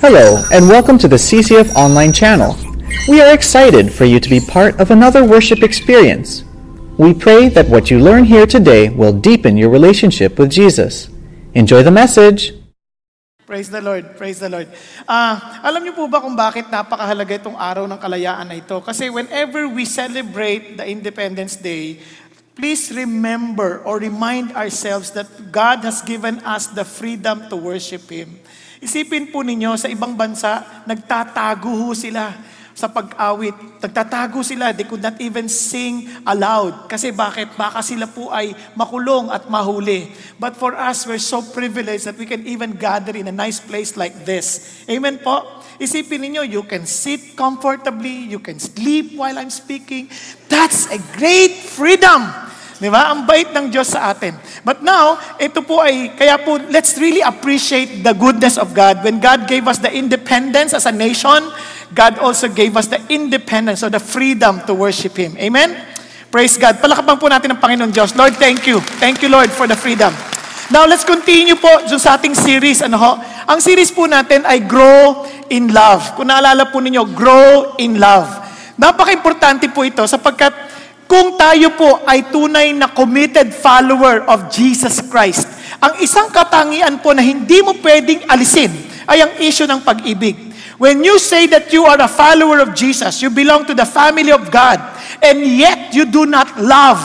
Hello, and welcome to the CCF Online channel. We are excited for you to be part of another worship experience. We pray that what you learn here today will deepen your relationship with Jesus. Enjoy the message! Praise the Lord, praise the Lord. Alam niyo po ba kung bakit napakahalaga itong araw ng kalayaan na ito? Kasi whenever we celebrate the Independence Day, please remember or remind ourselves that God has given us the freedom to worship Him. Isipin po ninyo, sa ibang bansa, nagtatago sila sa pag-awit. Nagtatago sila, they could not even sing aloud. Kasi bakit? Baka sila po ay makulong at mahuli. But for us, we're so privileged that we can even gather in a nice place like this. Amen po? Isipin ninyo, you can sit comfortably, you can sleep while I'm speaking. That's a great freedom. Diba? Ang bait ng Diyos sa atin. But now, ito po ay, kaya po, let's really appreciate the goodness of God. When God gave us the independence as a nation, God also gave us the independence or the freedom to worship Him. Amen? Praise God. Palakpakan po natin ang Panginoon Diyos. Lord, thank you. Thank you, Lord, for the freedom. Now, let's continue po sa ating series. Ang series po natin ay Grow in Love. Kung naalala po ninyo, Grow in Love. Napaka-importante po ito sapagkat kung tayo po ay tunay na committed follower of Jesus Christ, ang isang katangian po na hindi mo pwedeng alisin ay ang issue ng pag-ibig. When you say that you are a follower of Jesus, you belong to the family of God, and yet you do not love,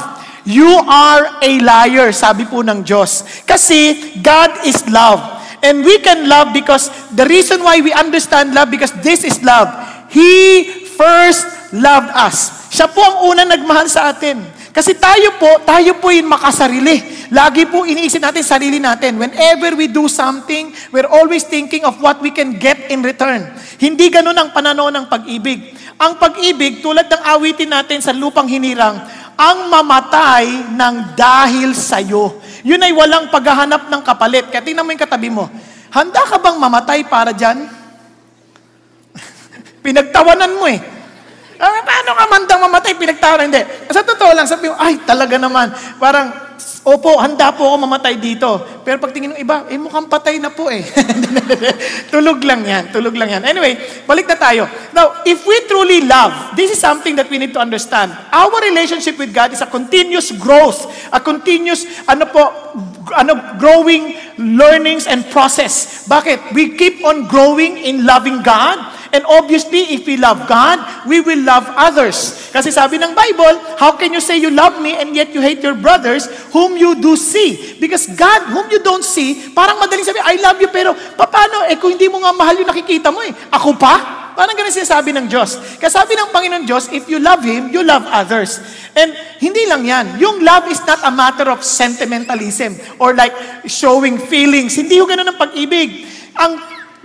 you are a liar, sabi po ng Diyos. Kasi God is love. And we can love because the reason why we understand love, because this is love. He first loved us. Siya po ang unang nagmahal sa atin. Kasi tayo po yung makasarili. Lagi po iniisip natin sarili natin. Whenever we do something, we're always thinking of what we can get in return. Hindi ganun ang pananaw ng pag-ibig. Ang pag-ibig, tulad ng awitin natin sa lupang hinirang, ang mamatay ng dahil sa'yo. Yun ay walang paghahanap ng kapalit. Kaya tingnan mo yung katabi mo. Handa ka bang mamatay para dyan? Pinagtawanan mo eh. Paano ka mandang mamatay? Pinagtawanan, hindi. Sa totoo lang, sabi mo, ay talaga naman. Parang, opo, handa po ako mamatay dito. Pero pagtingin ng iba, mukhang patay na po eh. Tulog lang yan. Anyway, balik na tayo. Now, if we truly love, this is something that we need to understand. Our relationship with God is a continuous growth, a continuous, growing learnings and process. Bakit? We keep on growing in loving God. And obviously, if we love God, we will love others. Kasi sabi ng Bible, how can you say you love me and yet you hate your brothers whom you do see? Because God, whom you don't see, parang madaling sabi, I love you, pero paano? Kung hindi mo nga mahal yung nakikita mo Ako pa? Parang ganun sinasabi ng Diyos. Kasi sabi ng Panginoon Diyos, if you love Him, you love others. And hindi lang yan. Yung love is not a matter of sentimentalism or like showing feelings. Hindi yung ganun ang pag-ibig.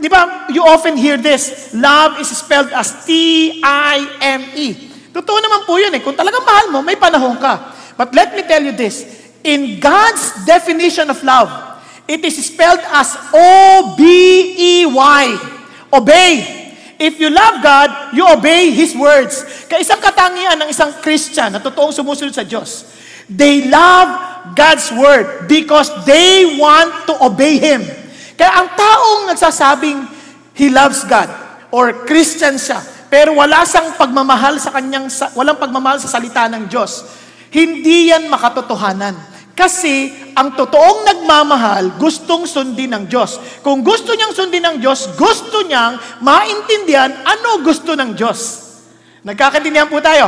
Di ba, you often hear this, love is spelled as T-I-M-E. Totoo naman po yun Kung talagang mahal mo, may panahon ka. But let me tell you this, in God's definition of love, it is spelled as O-B-E-Y. Obey. If you love God, you obey His words. Kaya isang katangian ng isang Christian na totoong sumusunod sa Diyos, they love God's word because they want to obey Him. Kaya ang taong nagsasabing he loves God or Christian siya, pero walang pagmamahal sa salita ng Diyos, hindi yan makatotohanan. Kasi ang totoong nagmamahal, gustong sundin ng Diyos. Kung gusto niyang sundin ng Diyos, gusto niyang maintindihan ano gusto ng Diyos. Nagkakaintindihan po tayo?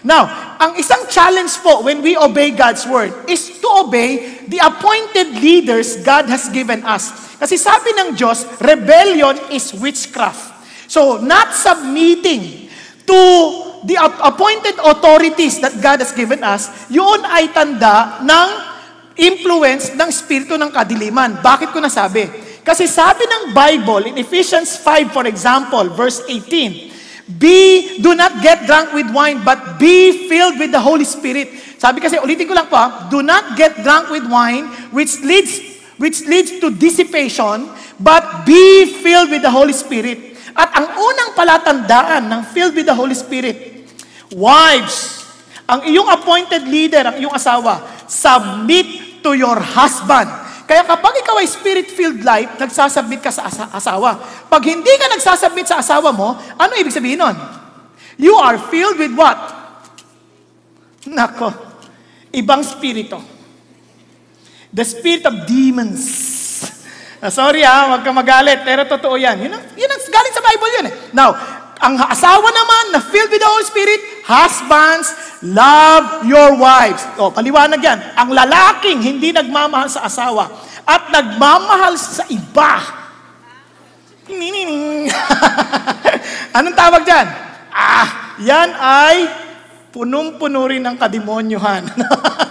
Now, ang isang challenge po when we obey God's word is to obey the appointed leaders God has given us. Kasi sabi ng Diyos, rebellion is witchcraft. So, not submitting to the appointed authorities that God has given us, yun ay tanda ng influence ng spirito ng kadiliman. Bakit ko nasabi? Kasi sabi ng Bible, in Ephesians 5, for example, verse 18, do not get drunk with wine, but be filled with the Holy Spirit. Sabi kasi, ulitin ko lang po, do not get drunk with wine, which leads to dissipation, but be filled with the Holy Spirit. At ang unang palatandaan ng filled with the Holy Spirit, wives, ang iyong appointed leader, ang iyong asawa, submit to your husband. Kaya kapag ikaw ay spirit-filled life, nagsasubmit ka sa asawa. Pag hindi ka nagsasubmit sa asawa mo, ano ibig sabihin nun? You are filled with what? Nako, ibang spirito. The spirit of demons. Sorry wag ka magalit, pero totoo yan. Yun ang galing sa Bible yun. Now, ang asawa naman na filled with the Holy Spirit, husbands, love your wives. Paliwanag yan. Ang lalaking hindi nagmamahal sa asawa at nagmamahal sa iba. Anong tawag dyan? Yan ay punong-puno rin ng kademonyuhan.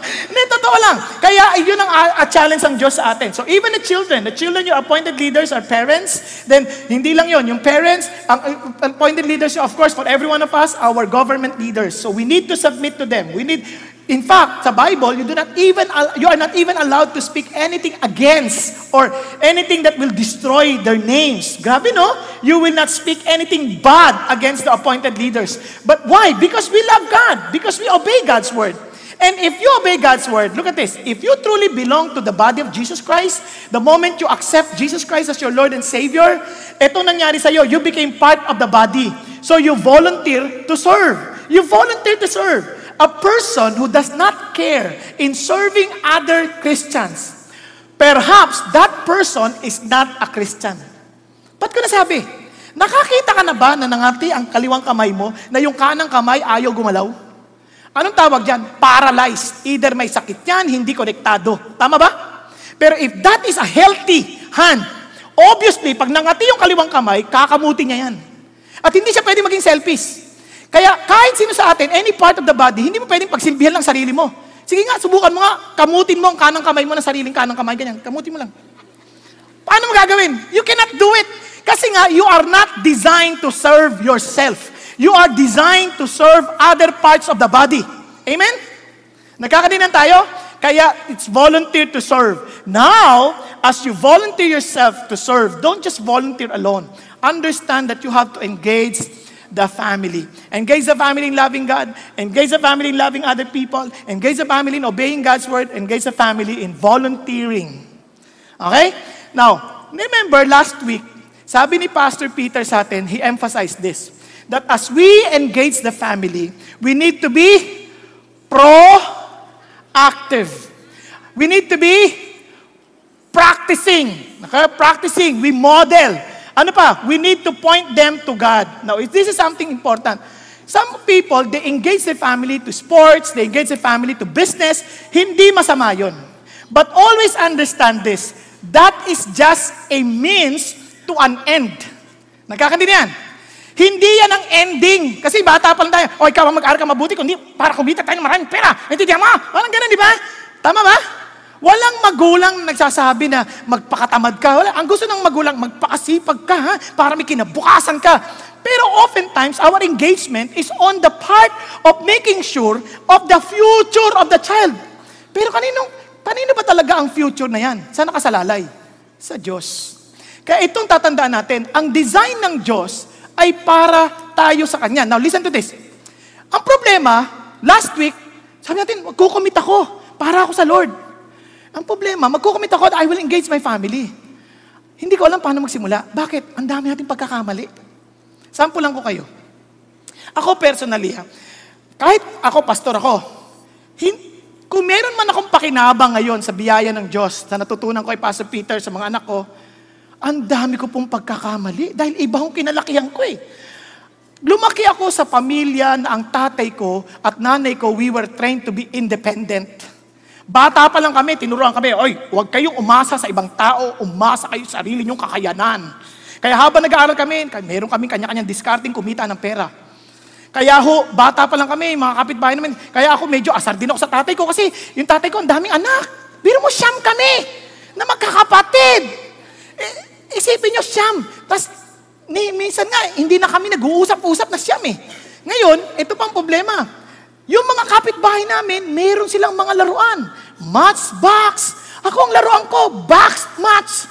Hindi, totoo lang. Kaya yun ang challenge ng Diyos sa atin. So even the children your appointed leaders are parents, then hindi lang yun. Yung parents, ang appointed leaders, of course, for every one of us, our government leaders. So we need to submit to them. In fact, sa Bible, you are not even allowed to speak anything against or anything that will destroy their names. Grabe, no? You will not speak anything bad against the appointed leaders. But why? Because we love God. Because we obey God's word. And if you obey God's word, look at this. If you truly belong to the body of Jesus Christ, the moment you accept Jesus Christ as your Lord and Savior, eto nangyari sa'yo, you became part of the body. So you volunteer to serve. You volunteer to serve. A person who does not care in serving other Christians, perhaps that person is not a Christian. Ba't ko nasabi? Nakakita ka na ba na nangati ang kaliwang kamay mo na yung kanang kamay ayaw gumalaw? Anong tawag dyan? Paralyzed. Either may sakit yan, hindi konektado. Tama ba? Pero if that is a healthy hand, obviously, pag nangati yung kaliwang kamay, kakamuti niya yan. At hindi siya pwede maging selfish. Kaya kahit sino sa atin, any part of the body, hindi mo pwedeng pagsilbihan lang sarili mo. Sige nga, subukan mo nga, kamutin mo ang kanang kamay mo na sariling kanang kamay, ganyan. Kamutin mo lang. Paano mo gagawin? You cannot do it. Kasi nga, you are not designed to serve yourself. You are designed to serve other parts of the body. Amen? Nagkakadinan tayo? Kaya, it's volunteer to serve. Now, as you volunteer yourself to serve, don't just volunteer alone. Understand that you have to engage the family. Engage the family in loving God. Engage the family in loving other people. Engage the family in obeying God's word. Engage the family in volunteering. Okay? Now, remember last week, sabi ni Pastor Peter sa atin, he emphasized this, that as we engage the family, we need to be proactive. We need to be practicing. Okay? Practicing. We model. Ano pa? We need to point them to God. Now, this is something important. Some people, they engage their family to sports, they engage their family to business. Hindi masama yun. But always understand this. That is just a means to an end. Nagkakandi yan? Hindi yan ang ending. Kasi bata pa lang tayo. O ikaw mag-aaral ka mabuti, kundi para kumita tayo ng maraming pera. Intindihan mo? Walang ganun, di ba? Tama ba? Walang magulang nagsasabi na magpakatamad ka. Wala. Ang gusto ng magulang, magpakasipag ka, para may kinabukasan ka. Pero oftentimes, our engagement is on the part of making sure of the future of the child. Pero kanino ba talaga ang future na yan? Saan nakasalalay? Sa Diyos. Kaya itong tatandaan natin, ang design ng Diyos ay para tayo sa Kanya. Now, listen to this. Ang problema, last week, sabi natin, magkukumit ako para ako sa Lord. Ang problema, magkukumit ako at I will engage my family. Hindi ko alam paano magsimula. Bakit? Ang dami natin pagkakamali. Sample lang ko kayo. Ako personally, kahit ako, pastor ako, kung meron man akong pakinabang ngayon sa biyaya ng Diyos, sa natutunan ko kay Pastor Peter, sa mga anak ko, ang dami ko pong pagkakamali dahil iba akong kinalakihan ko eh. Lumaki ako sa pamilya na ang tatay ko at nanay ko, we were trained to be independent. Bata pa lang kami, tinuruan kami, oy, huwag kayong umasa sa ibang tao, umasa kayo sa sarili niyong kakayanan. Kaya habang nag-aaral kami, meron kaming kanya-kanyang discarding kumita ng pera. Kaya bata pa lang kami, mga kapitbahay namin, kaya ako medyo asar din ako sa tatay ko kasi yung tatay ko ang daming anak. Biro mo siyam kami na magkakapatid. Isipin niyo siyam. Tapos, minsan nga, hindi na kami nag-uusap-usap na siyam eh. Ngayon, ito pang problema. Yung mga kapitbahay namin, meron silang mga laruan. Matchbox. Ako ang laruan ko, box match.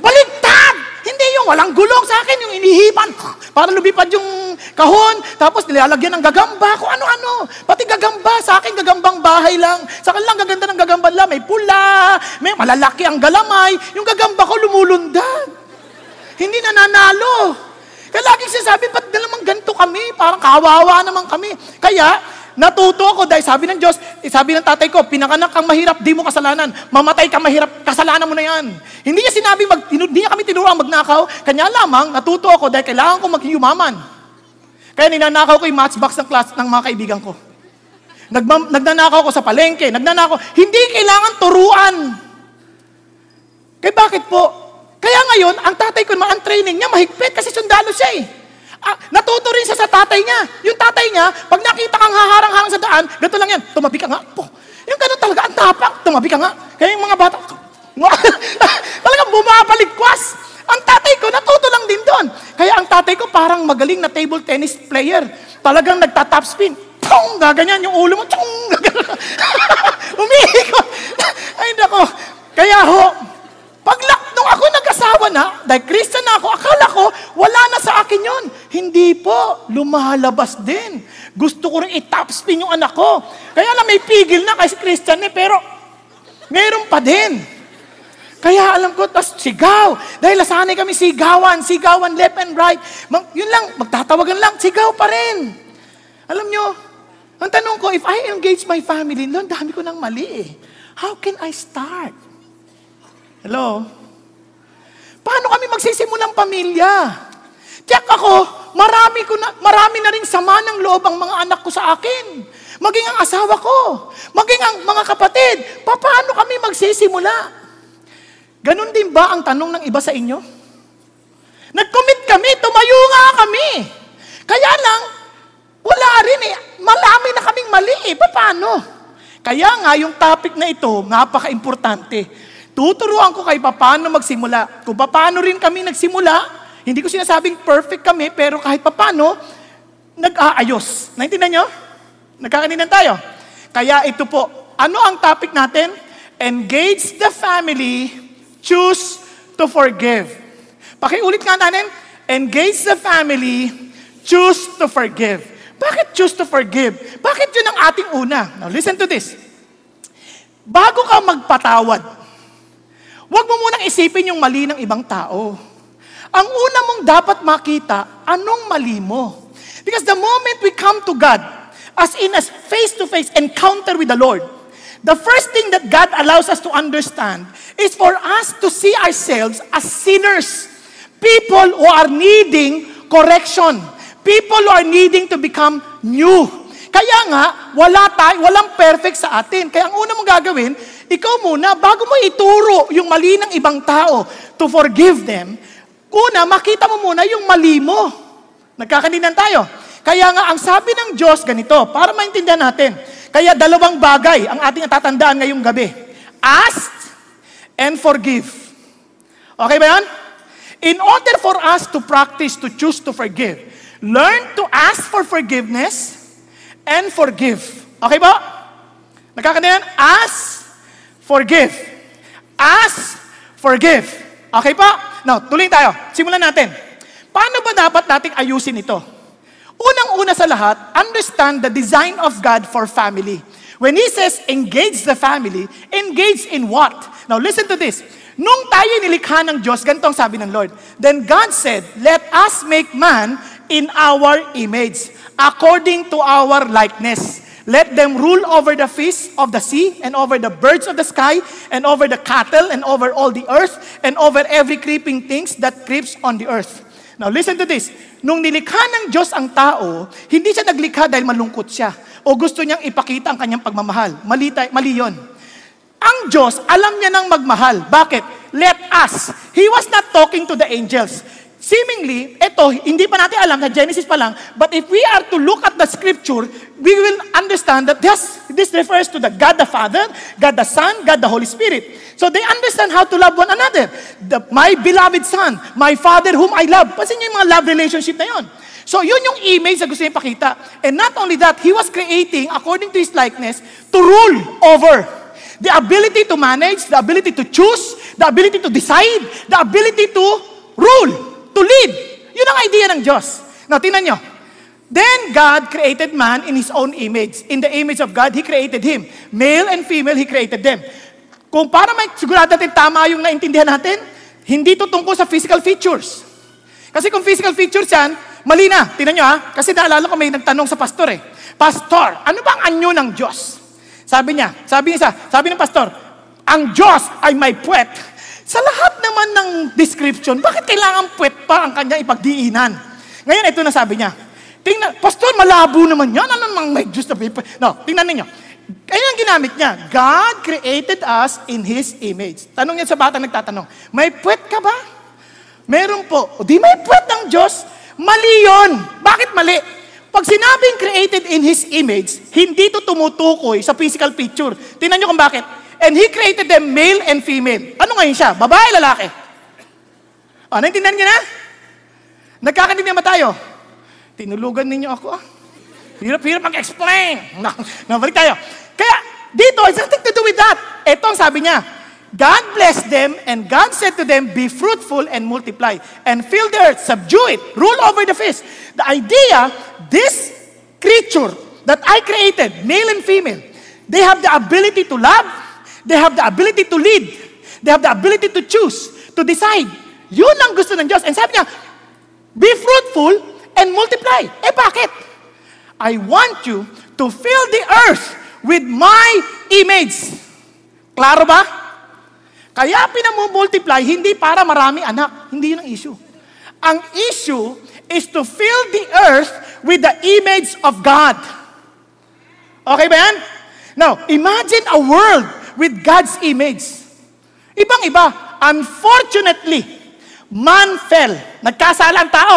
Baligtad! Hindi yung walang gulong sa akin, yung inihipan. Para lumipad yung kahon, tapos nilalagyan ng gagamba, kung ano-ano. Pati gagamba, sa akin gagambang bahay lang. Sa kanilang gaganda ng gagamba lang, may pula, may malalaki ang galamay. Yung gagamba ko lumulundag. Hindi nananalo. Kaya laging sinasabi, ba't naman ganito kami? Parang kawawa naman kami. Kaya, natuto ako dahil sabi ng Diyos, sabi ng tatay ko, pinanganak kang mahirap, di mo kasalanan. Mamatay kang mahirap, kasalanan mo na yan. Hindi niya sinabi, hindi niya kami tinuruan magnakaw. Kanya lamang, natuto ako dahil kailangan ko maging yumaman. Kaya ninanakaw ko yung matchbox ng class ng mga kaibigan ko. Nagnanakaw ko sa palengke, hindi kailangan turuan. Kaya bakit po? Kaya ngayon, ang tatay ko, ang training niya, mahigpit kasi sundalo siya eh. Natuto rin siya sa tatay niya. Yung tatay niya, pag nakita kang haharang-harang sa daan, ganito lang yan, tumabi ka nga po. Yung gano'n talaga, ang tapak, tumabi ka nga. Kaya yung mga bata, talagang bumapaligkwas. Ang tatay ko, natuto lang din doon. Kaya ang tatay ko parang magaling na table tennis player. Talagang nagta-top spin. Pong! Gaganyan yung ulo mo. Tong! Umiikot. Ay, nako. Kaya nung ako nag-asawa na, dahil Christian na ako, akala ko, wala na sa akin yun. Hindi po, lumalabas din. Gusto ko rin i-top spin yung anak ko. Kaya na may pigil na kasi Christian pero meron pa din. Kaya alam ko, tas sigaw. Dahil nasanay kami sigawan left and right. Yun lang, magtatawagan lang, sigaw pa rin. Alam nyo, ang tanong ko, if I engage my family, ang dami ko nang mali eh. How can I start? Hello? Paano kami magsisimulang pamilya? Tiyak ako, marami na rin sama ng loob ang mga anak ko sa akin. Maging ang asawa ko. Maging ang mga kapatid. Paano kami magsisimula? Ganon din ba ang tanong ng iba sa inyo? Nag-commit kami, tumayo nga kami. Kaya lang, wala rin eh. Malami na kaming mali eh. Paano? Kaya nga, yung topic na ito, napaka-importante. Tuturuan ko kayo paano magsimula. Kung paano rin kami nagsimula, hindi ko sinasabing perfect kami, pero kahit paano, nag-aayos. Naintindihan nyo? Nagkakaninan tayo. Kaya ito po, ano ang topic natin? Engage the family, choose to forgive. Pakiulit nga natin, engage the family, choose to forgive. Bakit choose to forgive? Bakit yun ang ating una? Now listen to this. Bago ka magpatawad, huwag mo munang isipin yung mali ng ibang tao. Ang una mong dapat makita, anong mali mo? Because the moment we come to God, as in a face-to-face encounter with the Lord, the first thing that God allows us to understand is for us to see ourselves as sinners. People who are needing correction. People who are needing to become new. Kaya nga, walang perfect sa atin. Kaya ang una mong gagawin, ikaw muna, bago mo ituro yung mali ng ibang tao to forgive them, una, makita mo muna yung mali mo. Nagkakaninan tayo. Kaya nga, ang sabi ng Diyos, ganito, para maintindihan natin. Kaya dalawang bagay ang ating tatandaan ngayong gabi. Ask and forgive. Okay ba yan? In order for us to practice, to choose to forgive, learn to ask for forgiveness and forgive. Okay ba? Nagkakaninan? Ask, forgive. Ask, forgive. Okay pa? Now, tuloy tayo. Simulan natin. Paano ba dapat nating ayusin ito? Unang-una sa lahat, understand the design of God for family. When He says, engage the family, engage in what? Now, listen to this. Nung tayo nilikha ng Diyos, ganito ang sabi ng Lord. Then God said, let us make man in our image, according to our likeness. Let them rule over the fish of the sea, and over the birds of the sky, and over the cattle, and over all the earth, and over every creeping things that creeps on the earth. Now listen to this. Nung nilikha ng Diyos ang tao, hindi siya naglikha dahil malungkot siya, o gusto niyang ipakita ang kanyang pagmamahal. Mali yun. Ang Diyos, alam niya nang magmahal. Bakit? Let us. He was not talking to the angels. Seemingly, hindi pa natin alam, na Genesis pa lang, but if we are to look at the scripture, we will understand that this refers to the God the Father, God the Son, God the Holy Spirit. So they understand how to love one another. My beloved Son, my Father whom I love. Pasin niyo yung mga love relationship na yun. So yun yung image na gusto niya ipakita. And not only that, He was creating, according to His likeness, to rule over. The ability to manage, the ability to choose, the ability to decide, the ability to rule. To lead. Yun ang idea ng Diyos. Now, tingnan nyo. Then God created man in His own image. In the image of God, He created him. Male and female, He created them. Kung para may sigurado natin tama yung naintindihan natin, hindi ito tungkol sa physical features. Kasi kung physical features yan, mali na. Tingnan nyo ha. Kasi naalala ko may nagtanong sa pastor eh. Pastor, ano bang anyo ng Diyos? Sabi ng pastor, ang Diyos ay may puwet. Sa lahat naman ng description, bakit kailangan puwet pa ang kanya ipagdiinan? Ngayon, ito na sabi niya. Tingnan, pastor, malabo naman yan. Ano namang may Diyos na puwet? No, tingnan ninyo. Kaya ang ginamit niya, God created us in His image. Tanong niya sa bata nagtatanong, may puwet ka ba? Meron po. O di may puwet ng Diyos? Mali yun. Bakit mali? Pag sinabing created in His image, hindi ito tumutukoy sa physical picture. Tingnan niyo kung bakit. And He created them male and female. Ano ngayon siya? Babae, lalaki? O, naintindihan niyo na? Nagkakaintindihan ba tayo? Tinulugan ninyo ako. Hirap mag-explain. Balik tayo. Kaya, dito, it's nothing to do with that. Ito ang sabi niya. God blessed them, and God said to them, be fruitful and multiply, and fill the earth, subdue it, rule over the fish. The idea, this creature that I created, male and female, they have the ability to love, they have the ability to lead, they have the ability to choose, to decide. Yun ang gusto ng Diyos. And sabi niya, be fruitful and multiply. Eh bakit? I want you to fill the earth with my image. Klaro ba? Kaya pinamumultiply, hindi para marami anak. Hindi yun ang issue. Ang issue is to fill the earth with the image of God. Okay ba yan? Now, imagine a world with God's image. Ibang-iba. Unfortunately, man fell. Nagkasala ang tao.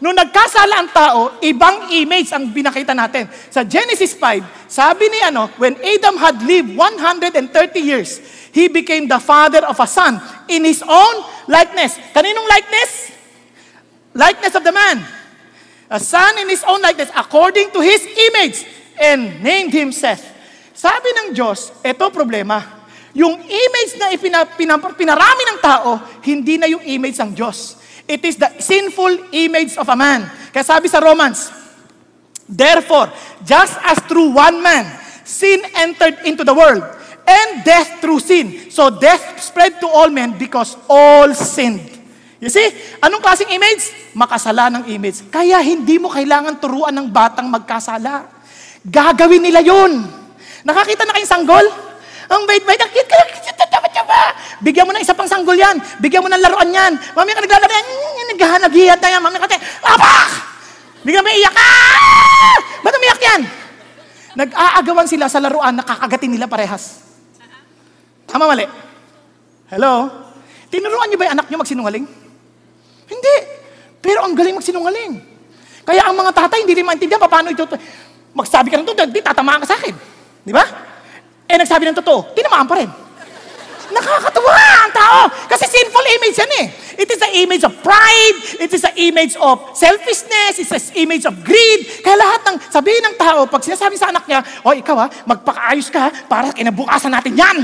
Nung nagkasala ang tao, ibang image ang binakita natin. Sa Genesis 5, sabi ni when Adam had lived 130 years, he became the father of a son in his own likeness. Kaninong likeness? Likeness of the man. A son in his own likeness, according to his image, and named him Seth. Sabi ng Diyos, eto problema. Yung image na pinarami ng tao, hindi na yung image ng Diyos. It is the sinful image of a man. Kaya sabi sa Romans, therefore, just as through one man, sin entered into the world, and death through sin. So death spread to all men because all sinned. You see? Anong klaseng image? Makasalanang image. Kaya hindi mo kailangan turuan ng batang magkasala. Gagawin nila yun. Nakakita na kayong sanggol? Ang bait-bait, ang cute ka, bigyan mo ng isa pang sanggol yan. Bigyan mo ng laruan yan. Mami ka naglalaro yan. Naghahanag-hiyat na yan. Mami ka, apak! Bigyan mo iyak ka! Ba't umiyak yan? Nag-aagawan sila sa laruan, nakakagatin nila parehas. Tama, mali? Hello? Tinuruan niyo ba yung anak niyo magsinungaling? Hindi. Pero ang galing magsinungaling. Kaya ang mga tatay, hindi rin maintindihan paano ito. Magsabi ka ng totoo, di tatamaan ka sa akin. Di ba? Eh, nagsabi ng totoo, tinamaan pa rin. Nakakatuwa ang tao. Kasi sinful image yan eh. It is the image of pride. It is the image of selfishness. It is the image of greed. Kaya lahat ng sabihin ng tao, pag sinasabi sa anak niya, ikaw magpakaayos ka para kinabukasan natin yan.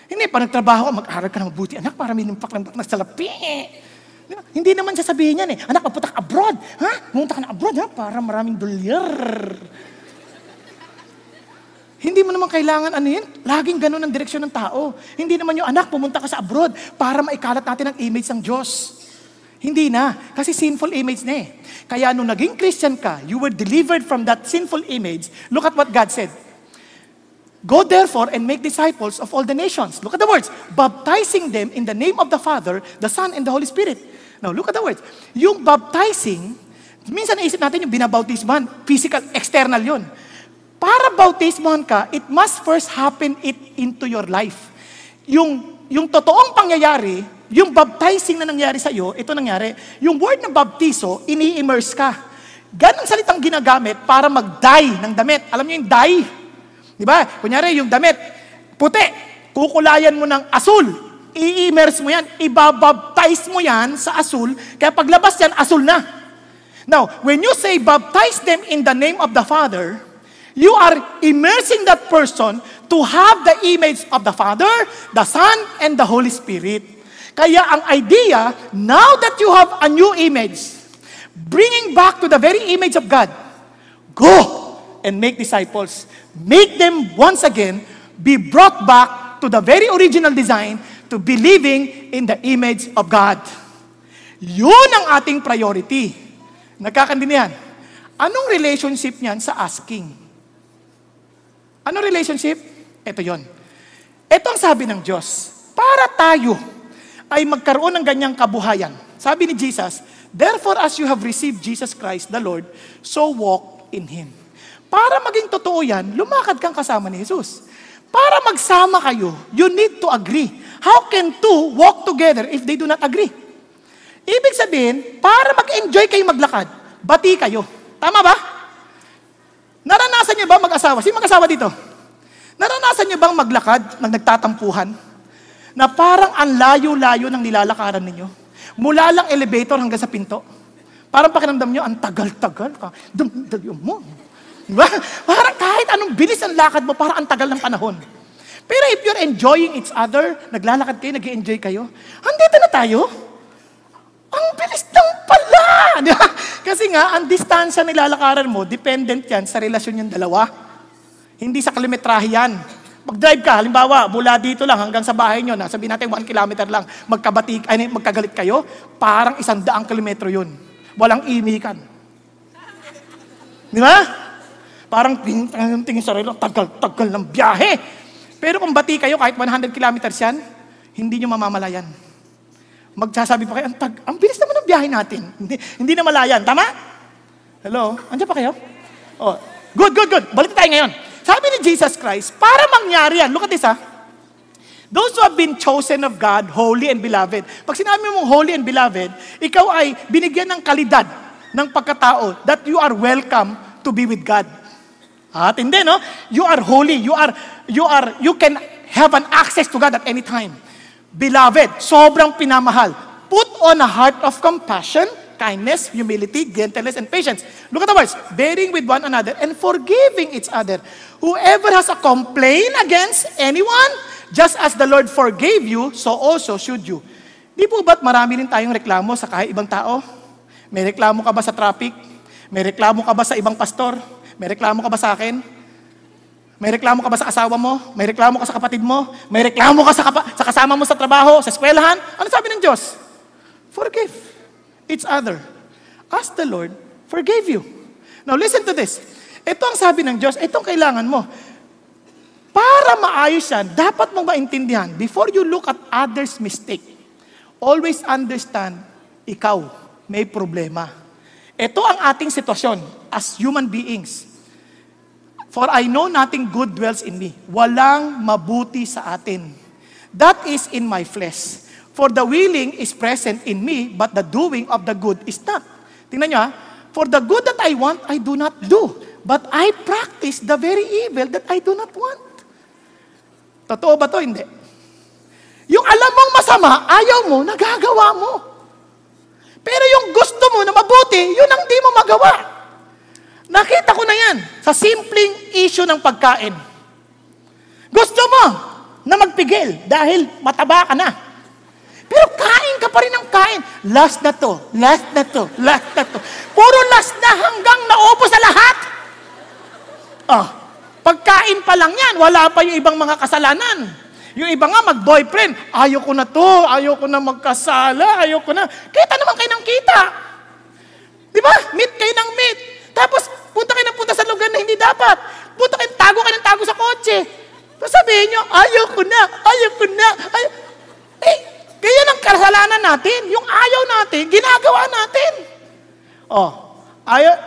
Hindi, pa nagtrabaho, mag-aral ka na mabuti, anak, para minimpak lang na salapi. Hindi naman siya sabihin yan eh. Anak, magpunta ka abroad. Ha? Pumunta ka na abroad, ha? Para maraming dolyar. Hindi mo naman kailangan laging ganun ang direksyon ng tao. Hindi naman yung anak, pumunta ka sa abroad para maikalat natin ang image ng Diyos. Hindi na. Kasi sinful image na eh. Kaya nung naging Christian ka, you were delivered from that sinful image. Look at what God said. Go therefore and make disciples of all the nations. Look at the words. Baptizing them in the name of the Father, the Son, and the Holy Spirit. Now, look at the words. Yung baptizing, minsan naisip natin yung binabautisman. Physical, external yun. Para bautismohan ka, it must first happen into your life. Yung totoong pangyayari, yung baptizing na nangyari sa iyo, ito nangyari, yung word ng baptizo, ini-immerse ka. Ganong salitang ginagamit para mag-dye ng damit. Alam niyo yung dye? Di ba? Kunyari, yung damit, puti, kukulayan mo ng asul, i-immerse mo yan, ibabaptize mo yan sa asul, kaya paglabas yan, asul na. Now, when you say, baptize them in the name of the Father, you are immersing that person to have the image of the Father, the Son, and the Holy Spirit. Kaya ang idea, now that you have a new image, Bringing back to the very image of God. Go and make disciples. Make them once again be brought back to the very original design to be living in the image of God. Yun ang ating priority. Nagkakandihan. Anong relationship niyan sa asking? Anong relationship? Ito yon. Ito ang sabi ng Diyos. Para tayo ay magkaroon ng ganyang kabuhayan. Sabi ni Jesus, therefore as you have received Jesus Christ the Lord, so walk in Him. Para maging totoo yan, lumakad kang kasama ni Jesus. Para magsama kayo, you need to agree. How can two walk together if they do not agree? Ibig sabihin, para mag-enjoy kayo maglakad, bati kayo. Tama ba? Naranasan niyo ba mag-asawa? Sino mag-asawa dito? Naranasan niyo bang maglakad ng nagtatampuhan? Na parang ang layo-layo ng nilalakaran ninyo. Mula lang elevator hanggang sa pinto. Parang pakiramdam niyo, ang tagal-tagal ka. Dum mo. Diba? Parang kahit anong bilis ang lakad mo, parang ang tagal ng panahon. Pero if you're enjoying each other, naglalakad kayo, nag-i-enjoy kayo, andito na tayo. Ang bilis lang pala! Diba? Kasi nga, ang distansya na nilalakaran mo, dependent yan sa relasyon yung dalawa. Hindi sa kilometrahe yan. Mag-drive ka, halimbawa, mula dito lang hanggang sa bahay nyo, sabihin natin 1 kilometer lang, magkagalit kayo, parang 100 kilometro yun. Walang imikan. Di ba? Parang tingin sa relo, tagal ng biyahe. Pero kung bati kayo, kahit 100 kilometers yan, hindi nyo mamamalayan. Magsasabi pa kayo, ang bilis naman ng biyahe natin. Hindi na malayan. Tama? Hello? Andiyan pa kayo? Oh, good. Balik tayo ngayon. Sabi ni Jesus Christ, para mangyari yan, look at this those who have been chosen of God, holy and beloved. Pag sinabi mong holy and beloved, ikaw ay binigyan ng kalidad ng pagkatao that you are welcome to be with God. At hindi, no? You are holy. You can have an access to God at any time. Beloved, sobrang pinamahal. Put on a heart of compassion, kindness, humility, gentleness, and patience. Look at the words. Bearing with one another and forgiving each other. Whoever has a complaint against anyone, just as the Lord forgave you, so also should you. Di po ba't marami rin tayong reklamo sa kahit ibang tao? May reklamo ka ba sa traffic? May reklamo ka ba sa ibang pastor? May reklamo ka ba sa akin? May reklamo ka ba sa asawa mo? May reklamo ka sa kapatid mo? May reklamo ka sa kasama mo sa trabaho, sa eskwelahan? Ano sabi ng Diyos? Forgive each other as the Lord forgave you. Now listen to this. Ito ang sabi ng Diyos, itong kailangan mo. Para maayos yan, dapat mong maintindihan, before you look at others' mistake, always understand, ikaw may problema. Ito ang ating sitwasyon as human beings. For I know nothing good dwells in me. Walang mabuti sa atin. That is in my flesh. For the willing is present in me, but the doing of the good is not. Tingnan nyo For the good that I want, I do not do. But I practice the very evil that I do not want. Totoo ba to? Hindi. Yung alam mong masama, ayaw mo, nagagawa mo. Pero yung gusto mo na mabuti, yun ang di mo magawa. Nakita ko na yan sa simpleng issue ng pagkain. Gusto mo na magpigil dahil mataba ka na. Pero kain ka pa rin ng kain. Last na to, last na to, last na to. Puro last na hanggang naubos na lahat. Pagkain pa lang yan, wala pa yung ibang mga kasalanan. Yung iba nga mag-boyfriend, ayoko na to, ayoko na magkasala, ayoko na. Kita naman kayo ng kita. Di ba? Meet kayo ng meet. Tapos, punta kayo ng punta sa lugar na hindi dapat. Punta kayo, tago kayo ng tago sa kotse. Tapos sabihin nyo, ayoko na. Kaya ng kasalanan natin, yung ayaw natin, ginagawa natin.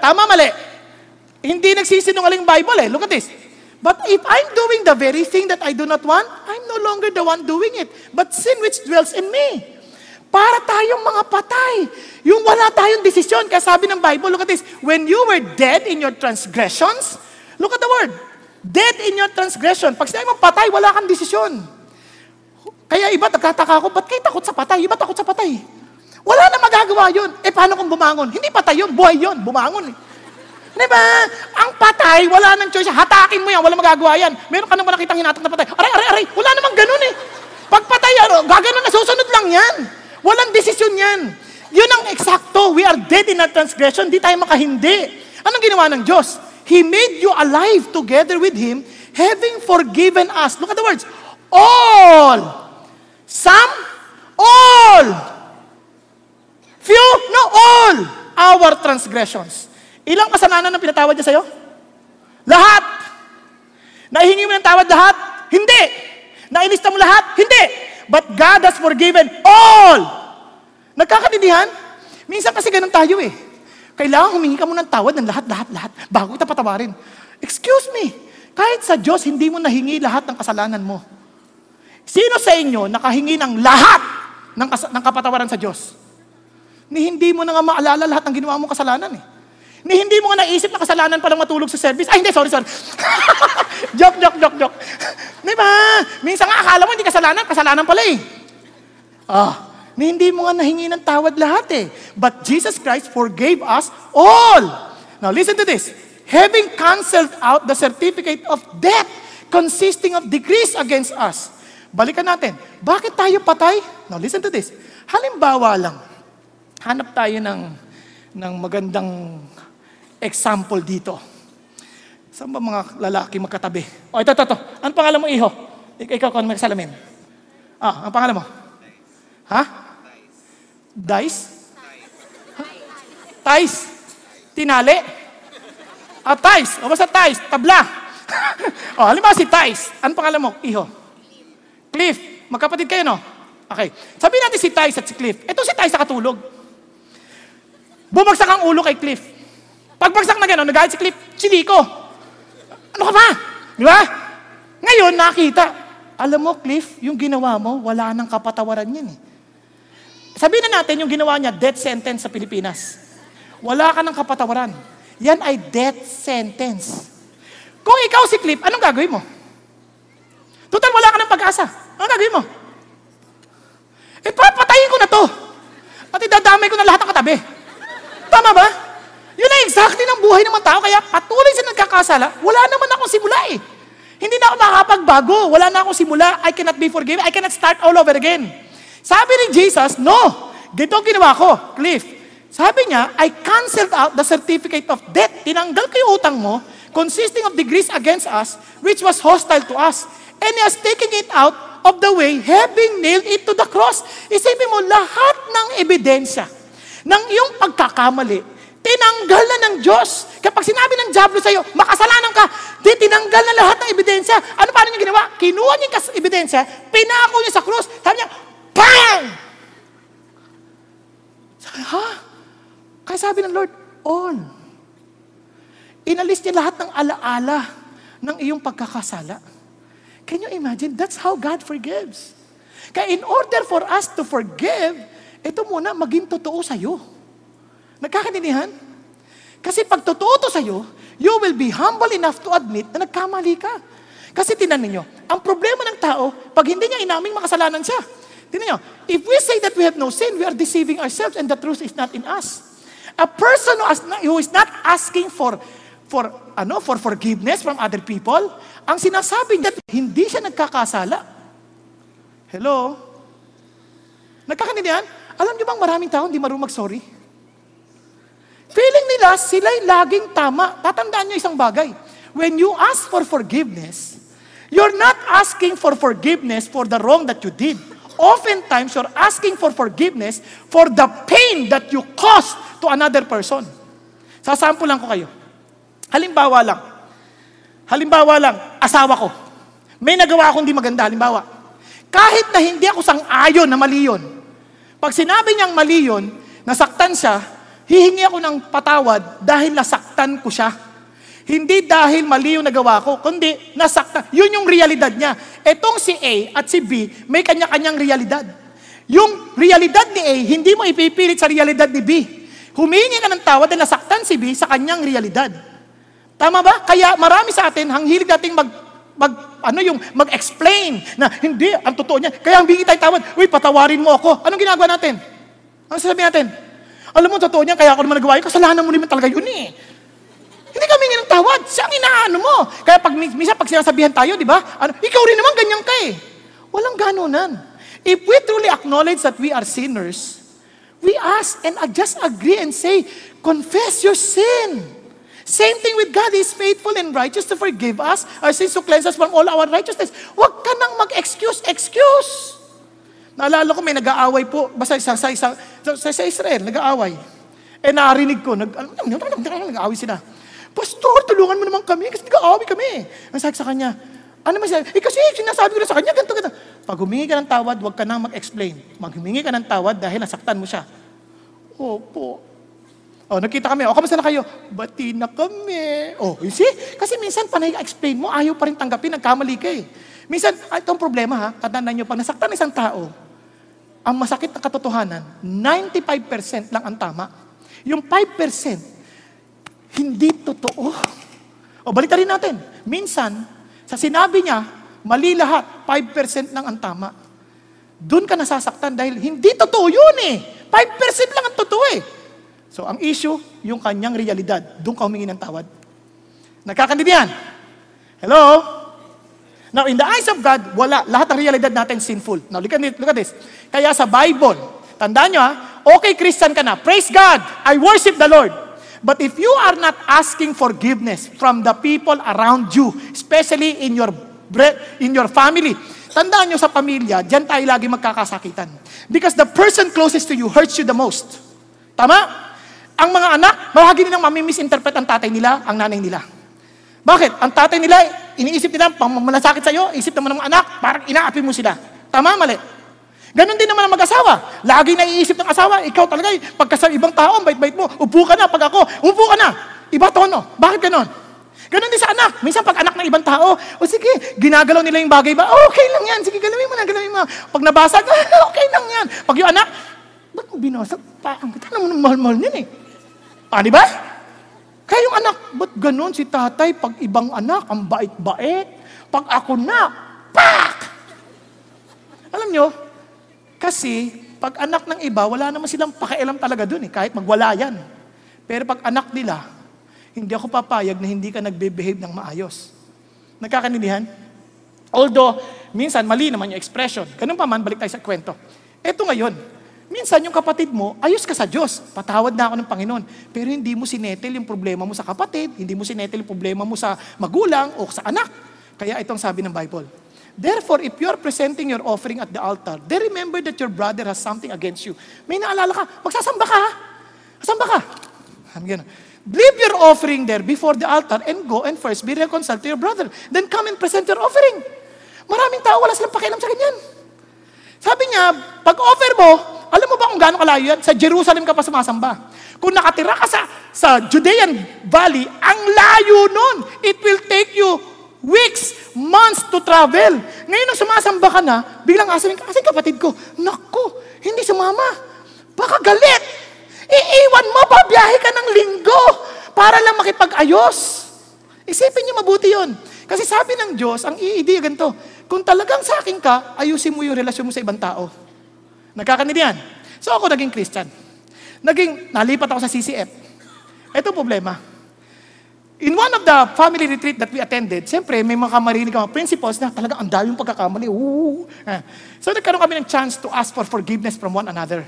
Tama, mali. Hindi nagsisinungaling Bible eh. Look at this. But if I'm doing the very thing that I do not want, I'm no longer the one doing it, but sin which dwells in me. Para tayong mga patay. Yung wala tayong desisyon. Kaya sabi ng Bible, look at this. When you were dead in your transgressions, look at the word. Dead in your transgression. Pag sinabi mong patay, wala kang desisyon. Kaya iba, nagkataka ako, ba't kayo takot sa patay? Iba takot sa patay. Wala na magagawa yun. Paano kung bumangon? Hindi patay yun, buhay yun, bumangon eh. Diba? Ang patay, wala nang choice. Hatakin mo yan, wala magagawa yan. Meron ka naman nakitang hinatak na patay. Aray. Wala namang ganun eh. Pag patay, gaganon na, susunod lang yan. Walang desisyon yan. Yun ang eksakto. We are dead in our transgression, di tayo makahindi. Anong ginawa ng Diyos? He made you alive together with Him, having forgiven us. Look at the words. All. Some, all. Few, no, all. Our transgressions. Ilang kasalanan ang pinatawad niya sa'yo? Lahat. Naihingi mo ng tawad lahat? Hindi. Nailista mo lahat? Hindi. But God has forgiven all. Nagkakatindihan? Minsan kasi ganun tayo eh. Kailangan humingi ka mo ng tawad ng lahat bago kita patawarin. Excuse me. Kahit sa Diyos, hindi mo nahingi lahat ng kasalanan mo. Sino sa inyo nakahingi ng lahat ng kapatawaran sa Diyos? Ni hindi mo na nga maalala lahat ng ginawa mong kasalanan eh. Ni hindi mo nga naisip na kasalanan pa lang matulog sa service. Ay, hindi, sorry. joke. Di ba? Minsan nga akala mo hindi kasalanan pala eh. Ni hindi mo nga nahingi ng tawad lahat eh. But Jesus Christ forgave us all. Now listen to this. Having canceled out the certificate of debt consisting of decrees against us. Balikan natin. Bakit tayo patay? Now listen to this. Halimbawa lang, hanap tayo ng magandang example dito. Saan ba mga lalaki magkatabi? Ito. Ano pangalan mo, iho? Ikaw kung magsalamin. Ang pangalan mo? Ha? Dice? Tais? Tinali? Tais. Basta Tais. Tabla. Halimbawa si Tais. Ano pangalan mo, iho? Cliff. Magkapatid kayo, no? Okay. Sabihin natin si Tais at si Cliff. Ito si Tais nakatulog. Bumagsak ang ulo kay Cliff. Pagbagsak na gano'n, nagalit si Cliff, Chiliko. Ano ka ba? Di ba? Ngayon, nakita. Alam mo, Cliff, yung ginawa mo, wala nang kapatawaran yan eh. Sabihin na natin, yung ginawa niya, death sentence sa Pilipinas. Wala ka ng kapatawaran. Yan ay death sentence. Kung ikaw si Cliff, anong gagawin mo? Total, wala ka ng pag-asa. Anong gagawin mo? Papatayin ko na to. At idadamay ko na lahat ng katabi. Tama ba? Yun ay exactly ng buhay ng mga tao. Kaya patuloy sa nagkakasala, wala naman akong simula eh. Hindi na ako makakapagbago. Wala na akong simula. I cannot be forgiven. I cannot start all over again. Sabi ni Jesus, no. Ganito ang ginawa ko, Cliff. Sabi niya, I canceled out the certificate of debt. Tinanggal ko yung utang mo, consisting of degrees against us, which was hostile to us. And He has taken it out of the way, having nailed it to the cross. Isipin mo, lahat ng ebidensya ng iyong pagkakamali, tinanggal na ng Diyos. Kapag sinabi ng Diablo sa'yo, makasalanan ka, tinanggal na lahat ng ebidensya. Ano paano niya ginawa? Kinuha niya yung ebidensya, pinako niya sa cross, sabi niya, bang! Kaya sabi ng Lord, all. Inalis niya lahat ng alaala ng iyong pagkakasala. Can you imagine? That's how God forgives. Kaya in order for us to forgive, ito muna, maging totoo sa'yo. Nagkakaintindihan? Kasi pag totoo to sa'yo, you will be humble enough to admit na nagkamali ka. Kasi tinan ninyo, ang problema ng tao, pag hindi niya inaming makasalanan siya. Tinan niyo, if we say that we have no sin, we are deceiving ourselves and the truth is not in us. A person who is not asking for forgiveness from other people, ang sinasabi niya, hindi siya nagkakasala. Hello? Nagkakaintindihan? Alam niyo bang maraming tao hindi marunong mag-sorry? Feeling nila, sila'y laging tama. Tatandaan niyo isang bagay. When you ask for forgiveness, you're not asking for forgiveness for the wrong that you did. Oftentimes, you're asking for forgiveness for the pain that you caused to another person. Sasampulan ko kayo. Halimbawa lang, asawa ko. May nagawa akong di maganda, halimbawa. Kahit na hindi ako sang-ayon na mali yun, pag sinabi niyang mali yun, nasaktan siya, hihingi ako ng patawad dahil nasaktan ko siya. Hindi dahil mali yung nagawa ko, kundi nasaktan. Yun yung realidad niya. Etong si A at si B, may kanya-kanyang realidad. Yung realidad ni A, hindi mo ipipilit sa realidad ni B. Humingi ka ng tawad dahil nasaktan si B sa kanyang realidad. Tama ba? Kaya marami sa atin, ang hilig nating mag-explain na hindi, ang totoo niya. Kaya ang bingi tayo tawad, uy, patawarin mo ako. Anong ginagawa natin? Ano sasabihin natin? Alam mo, totoo niya, kaya ako naman nagawa yun, kasalanan mo naman talaga yun eh. Hindi kami ng tawad. Siya ang inaano mo. Kaya minsan pag sinasabihan tayo, di ba? Ikaw rin naman ganyan ka eh. Walang ganunan. If we truly acknowledge that we are sinners, We ask and just agree and say, confess your sin. Same thing with God. He is faithful and righteous to forgive us our sins, to cleanse us from all our righteousness. Huwag ka nang mag-excuse. Naalala ko, may nag-aaway po, basta sa Israel, nag-aaway. Narinig ko, nag-aaway sila. Pastor, tulungan mo naman kami kasi nag-aaway kami. Ang sabi sa kanya, ano man siya? Kasi sinasabi ko na sa kanya, ganito. Pag humingi ka ng tawad, huwag ka nang mag-explain. Humingi ka ng tawad dahil nasaktan mo siya. Opo. Nakita kami. Kamusta na kayo? Bati na kami. You see? Kasi minsan, panay explain mo, ayaw pa rin tanggapin, nagkamali ka eh. Minsan, itong problema ha, tandaan nyo, pag nasaktan isang tao, ang masakit na katotohanan, 95% lang ang tama. Yung 5%, hindi totoo. Balik rin natin. Minsan, sa sinabi niya, mali lahat, 5% lang ang tama. Doon ka nasasaktan dahil hindi totoo yun eh. 5% lang ang totoo eh. So, ang issue, yung kanyang realidad. Doon ka humingi ng tawad. Nagkakandidihan? Hello? Now, in the eyes of God, wala. Lahat ng realidad natin sinful. Now, look at this. Kaya sa Bible, tandaan nyo okay, Christian ka na. Praise God. I worship the Lord. But if you are not asking forgiveness from the people around you, especially in your family, tandaan nyo sa pamilya, dyan tayo lagi magkakasakitan. Because the person closest to you hurts you the most. Tama? Ang mga anak, bahagi nilang mami-misinterpret ang tatay nila, ang nanay nila. Bakit? Ang tatay nila, iniisip nila, pang malasakit sa'yo, isip naman ng anak, parang inaapi mo sila. Tama, mali? Ganon din naman ang mag-asawa. Lagi naiisip ng asawa, ikaw talaga, pagka sa ibang tao, ang bait-bait mo, upo ka na, pag ako, upo ka na. Iba tono. Bakit ganon? Ganon din sa anak. Minsan pag anak ng ibang tao, sige, ginagalaw nila yung bagay ba? Okay lang yan. Sige, galawin mo na. Pag nabasag, okay lang yan. Pag yung anak, ba't mo binasag? Ang kita naman ng mahal-mahal niyan eh. Di ba? Kaya yung anak, ba't ganon si tatay? Pag ibang anak, ang bait-bait. Pag ako na, pak! Alam nyo, kasi, pag anak ng iba, wala naman silang pakialam talaga dun eh, kahit magwala yan. Pero pag anak nila, hindi ako papayag na hindi ka nagbe-behave ng maayos. Nagkakanindihan? Although, minsan, mali naman yung expression. Ganun pa man, balik tayo sa kwento. Eto ngayon, minsan yung kapatid mo, ayos ka sa Diyos. Patawad na ako ng Panginoon. Pero hindi mo sinetel yung problema mo sa kapatid, hindi mo sinetel yung problema mo sa magulang o sa anak. Kaya itong sabi ng Bible. Therefore, if you are presenting your offering at the altar, then remember that your brother has something against you. May naalala ka, magsasamba ka ha? Samba ka. Leave your offering there before the altar and go and first be reconciled to your brother. Then come and present your offering. Maraming tao wala silang pakialam sa ganyan. Sabi niya, pag offer mo, alam mo ba kung gaano kalayo yan? Sa Jerusalem ka pa sumasamba. Kung nakatira ka sa Judean Valley, ang layo nun. It will take you weeks, months to travel. Ngayon nung sumasamba ka na, biglang asamin ka, kasi kapatid ko, naku, hindi sumama. Baka galit. Iiwan mo, pabiyahe ka ng linggo para lang makipag-ayos. Isipin niyo mabuti yun. Kasi sabi ng Diyos, ang idea ganito, kung talagang sa akin ka, ayusin mo yung relasyon mo sa ibang tao. Nagkakanindihan. So ako naging Christian. Nalipat ako sa CCF. Ito problema. In one of the family retreat that we attended, siyempre may mga kamarinig mga principles na talagang ang daming pagkakamali. So nagkaroon kami ng chance to ask for forgiveness from one another.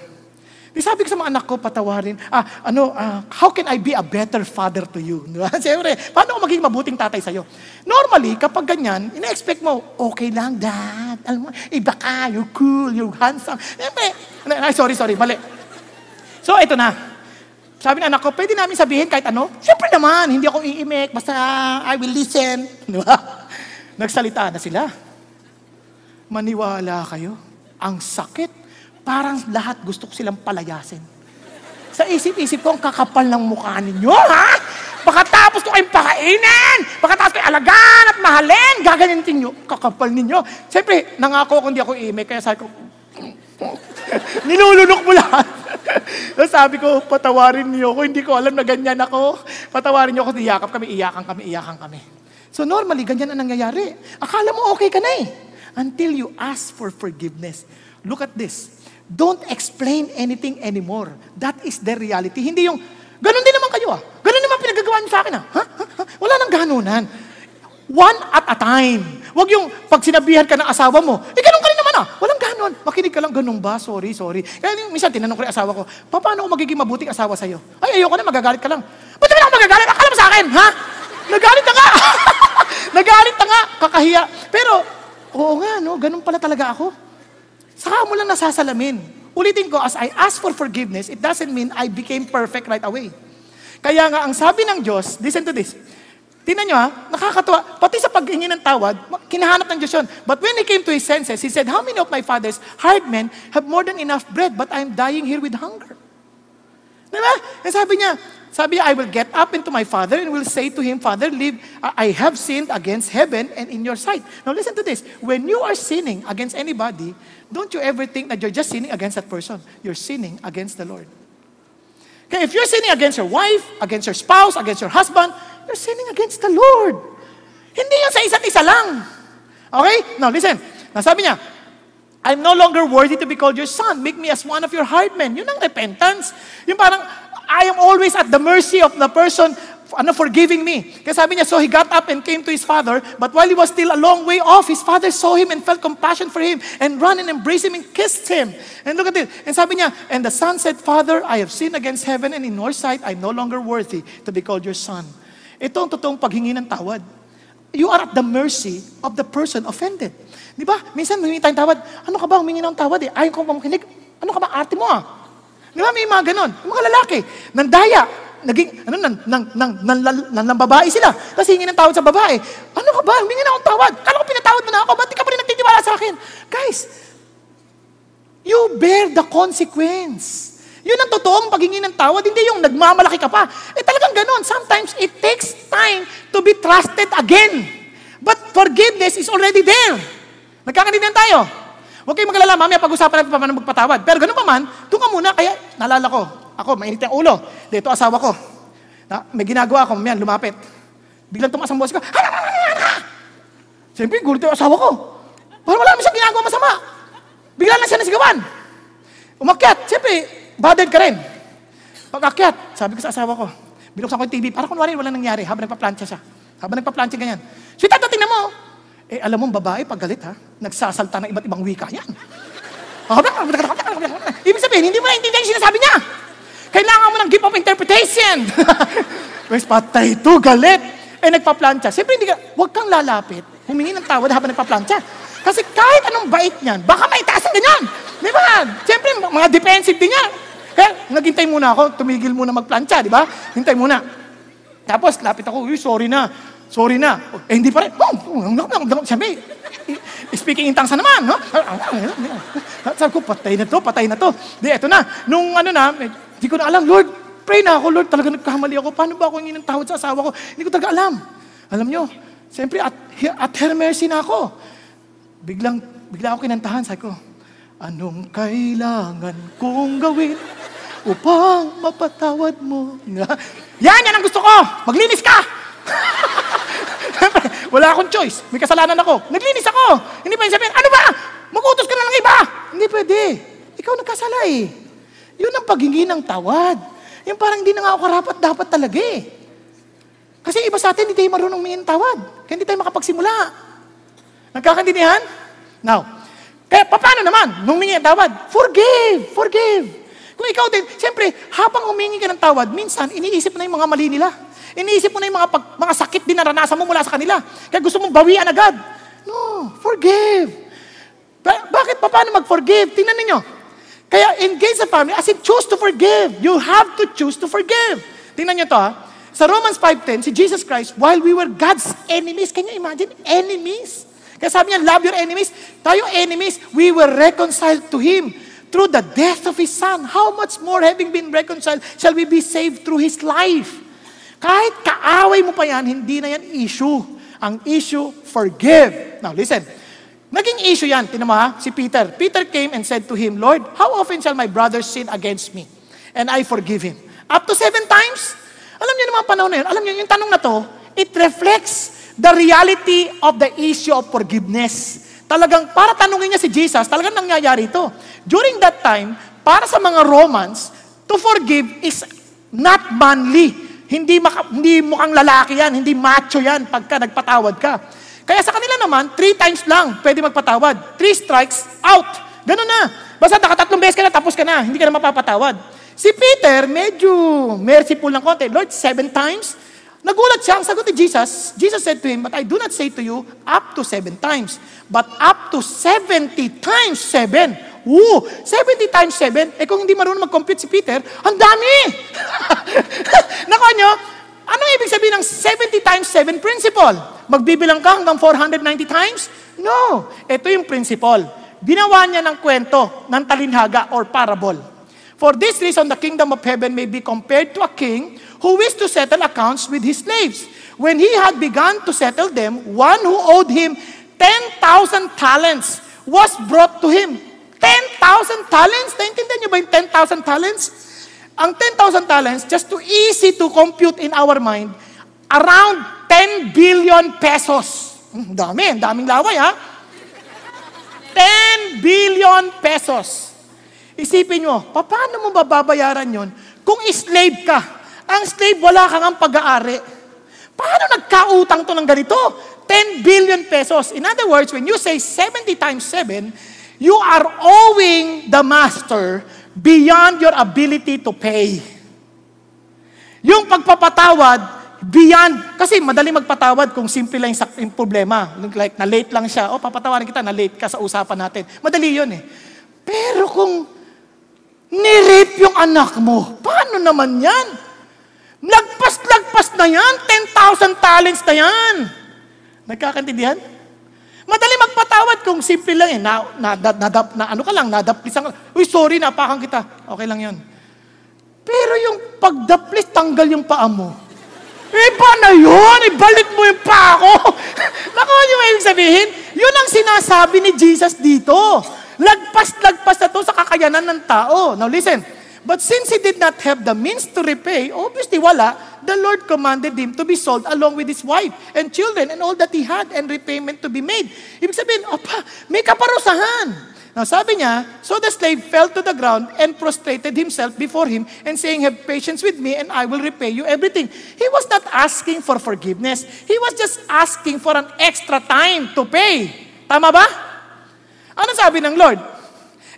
Di sabi ko sa mga anak ko, patawarin, how can I be a better father to you? Siyempre, paano ako maging mabuting tatay sa'yo? Normally, kapag ganyan, ina-expect mo, okay lang, dad. Alam mo, iba ka, you're cool, you're handsome. Siyempre, sorry, mali. So, ito na. Sabi ng anak ko, pwede namin sabihin kahit ano? Siyempre naman, hindi ako iimik, basta I will listen. Nagsalita na sila. Maniwala kayo. Ang sakit. Parang lahat gusto ko silang palayasin. Sa isip-isip ko, ang kakapal ng mukha ninyo, ha? Pagkatapos ko kayong pakainin, pagkatapos ko kayong alagaan at mahalin, gaganyantin nyo, kakapal ninyo. Siyempre, nangako kung di ako iimik, kaya sabi ko, nilulunok mo lahat. So sabi ko, patawarin niyo ako, hindi ko alam na ganyan ako. Patawarin niyo ako, iyakan kami. So normally, ganyan ang nangyayari. Akala mo okay ka na eh. Until you ask for forgiveness. Look at this. Don't explain anything anymore. That is the reality. Hindi yung, ganun din naman kayo Ganun naman pinagagawa niyo sa akin Wala nang ganunan. One at a time. Huwag yung pag sinabihan ka ng asawa mo, ganun ka rin naman na. Walang ganon. Makinig ka lang, ganun ba? Sorry. Kaya minsan, tinanong ko yung asawa ko, paano ako magiging mabuting asawa sa'yo? Ay, ayoko na, magagalit ka lang. Ba't naman ako magagalit? Akala mo sa akin, ha? Nagalit na nga. Nagalit na nga. Kakahiya. Pero, oo nga, no? Ganun pala talaga ako. Saka mo lang nasasalamin. Ulitin ko, as I ask for forgiveness, it doesn't mean I became perfect right away. Kaya nga, ang sabi ng Diyos, listen to this. Tingnan nyo ha, nakakatuwa. Pati sa paghingi ng tawad, kinahanap ng Diyos yun. But when he came to his senses, he said, how many of my father's hired men have more than enough bread, but I'm dying here with hunger? Diba? And sabi niya, I will get up into my father and will say to him, Father, I have sinned against heaven and in your sight. Now listen to this. When you are sinning against anybody, don't you ever think that you're just sinning against that person. You're sinning against the Lord. Okay, if you're sinning against your wife, against your spouse, against your husband, you're sinning against the Lord. Hindi yan sa isa't isa lang. Okay? Now, listen. Nasabi niya, I'm no longer worthy to be called your son. Make me as one of your hired men. Yun ang repentance. Yung parang, I am always at the mercy of the person forgiving me. Kaya sabi niya, so he got up and came to his father, but while he was still a long way off, his father saw him and felt compassion for him and ran and embraced him and kissed him. And look at this. And sabi niya, and the son said, Father, I have sinned against heaven and in your sight, I'm no longer worthy to be called your son. Ito ang totoong paghingi ng tawad. You are at the mercy of the person offended. Di ba? Minsan humingi tayong tawad. Ano ka ba humingi ng tawad eh? Ayaw ko makinig. Ano ka ba? Arte mo ah. Di ba? May mga ganon. Yung mga lalaki, nandaya. Naging, ng babae sila. Tapos hingi ng tawad sa babae. Ano ka ba? Humingi na akong tawad. Kala ko pinatawad mo na ako. Ba't di ka pa rin nagtitiwala sa akin? Guys, you bear the consequence. Yun ang totoong paghingi ng tawad, hindi yung nagmamalaki ka pa. Talagang ganun. Sometimes it takes time to be trusted again. But forgiveness is already there. Nagkakanindihan tayo. Huwag kayong magalala, mamaya pag-usapan natin pa paano magpatawad. Pero ganun pa man, doon ka muna, kaya naalala ko, ako, mainit yung ulo. Dito asawa ko. May ginagawa ako, mamaya lumapit. Biglang tumaas ang boss ko, siyempre, gulit yung asawa ko. Parang wala naman siya ginagawa masama. Bigla lang siya nasigawan. Umakyat, siyempre, bothered ka rin. Pag-akyat, sabi ko sa asawa ko, binuksan ko yung TV, parang kunwari walang nangyari habang nagpa-plancha siya. Habang nagpa-plancha ganyan. Sweet, tingnan mo. Alam mo, babae, pag galit ha, nagsasalta ng iba't ibang wika yan. Ibig sabihin, hindi mo naintindihan yung sinasabi niya. Kailangan mo ng gift of interpretation. Pues patay ito, galit. Nagpa-plancha. Siyempre, huwag kang lalapit. Humingi ng tawad habang nagpa-plancha. Kasi kahit anong bait niyan, baka maitaas ang ganyan. Di ba? Siyempre, mga defensive din yan. Kaya, naghintay muna ako, tumigil muna magplancha, di ba? Hintay muna. Tapos, lapit ako, sorry na. Hindi pa rin. Siyempre, speaking in tongues naman, no? Sabi ko, patay na to. Di, eto na. Nung hindi ko na alam, Lord, pray na ako, Lord, talaga nagkahamali ako. Paano ba ako hingin ng tawad sa asawa ko? Hindi ko talaga alam. Alam nyo, siyempre, at her mercy na ako. Bigla ako kinantahan, sabi ko, anong kailangan kong gawin upang mapatawad mo? Yan ang gusto ko! Maglinis ka! Wala akong choice. May kasalanan ako. Naglinis ako. Hindi pa yung sabihin, ano ba? Mag-utos ka na ng iba. Hindi pwede. Ikaw nagkasala eh. Yun ang paghingi ng tawad. Yung parang hindi na nga ako karapat-dapat talaga eh. Kasi iba sa atin, hindi tayo marunong humingi ng tawad. Kaya hindi tayo makapagsimula. Nagkakaintindihan? Now, kaya paano naman nung humingi ng tawad? Forgive. Kung ikaw din, siyempre, habang humingi ka ng tawad, minsan, iniisip na yung mga mali nila. Iniisip mo na yung mga sakit din na naranasan mo mula sa kanila. Kaya gusto mong bawian agad. No, forgive. Bakit? Paano mag-forgive? Tingnan ninyo. Kaya engage sa family as in choose to forgive. You have to choose to forgive. Tingnan nyo to ha. Sa Romans 5:10, si Jesus Christ, while we were God's enemies, can you imagine? Enemies. Kaya sabi niya, love your enemies. Tayo enemies, we were reconciled to Him through the death of His Son. How much more, having been reconciled, shall we be saved through His life? Kahit kaaway mo pa yan, hindi na yan issue. Ang issue, forgive. Now, listen. Naging issue yan. Tingnan mo ha, si Peter. Peter came and said to him, Lord, how often shall my brother sin against me? And I forgive him. Up to 7 times? Alam niyo naman panahon na yun. Alam niyo, yung tanong na to, it reflects the reality of the issue of forgiveness. Talagang, para tanungin niya si Jesus, talagang nangyayari ito. During that time, para sa mga Romans, to forgive is not manly. Hindi mukhang lalaki yan, hindi macho yan pagka nagpatawad ka. Kaya sa kanila naman, 3 times lang pwede magpatawad. 3 strikes, out. Ganun na. Basta nakatatlong beses ka na, tapos ka na. Hindi ka na mapapatawad. Si Peter, medyo merciful ng konti. Lord, 7 times? Nagulat siya. Ang sagot ni Jesus, Jesus said to him, but I do not say to you up to 7 times, but up to 70 times 7. 70 times 7? Eh kung hindi marunong mag-compute si Peter, ang dami! Nakuha nyo, anong ibig sabihin ng 70 times 7 principle? Magbibilang ka hanggang 490 times? No. Ito yung principle. Ginawa niya ng kwento, ng talinhaga or parable. For this reason, the kingdom of heaven may be compared to a king who wished to settle accounts with his slaves. When he had begun to settle them, one who owed him 10,000 talents was brought to him. 10,000 talents? Naintindihan niyo ba yung 10,000 talents? Ang 10,000 talents, just too easy to compute in our mind, around 10 billion pesos. Daming laway ha? 10 billion pesos. Isipin nyo, paano mo babayaran yon kung slave ka? Ang slave, wala kang ang pag-aari. Paano nagkautang to ng ganito? 10 billion pesos. In other words, when you say 70 times 7, you are owing the master beyond your ability to pay. Yung pagpapatawad, beyond, kasi madali magpatawad kung simple lang yung problema. Like, na-late lang siya. Papatawarin kita, na-late ka sa usapan natin. Madali yun eh. Pero kung ni-rape yung anak mo, paano naman yan? Lagpas-lagpas na yan. 10,000 talents na yan. Nagkakaintindihan? Madali magpatawad kung simple lang eh. Nadaplis ka. Uy, sorry, napakan kita. Okay lang yun. Pero yung pagdaplis, tanggal yung paa mo. Iba na yun. Ibalik mo yung paa ko. Nakuha niyo may ibig sabihin? Yun ang sinasabi ni Jesus dito. Lagpas-lagpas na to sa kakayanan ng tao. Now listen. But since he did not have the means to repay, obviously wala, the Lord commanded him to be sold along with his wife and children and all that he had and repayment to be made. Ibig sabihin, may kaparusahan. Now sabi niya, so the slave fell to the ground and prostrated himself before him and saying, have patience with me and I will repay you everything. He was not asking for forgiveness. He was just asking for an extra time to pay. Tama ba? Ano sabi ng Lord?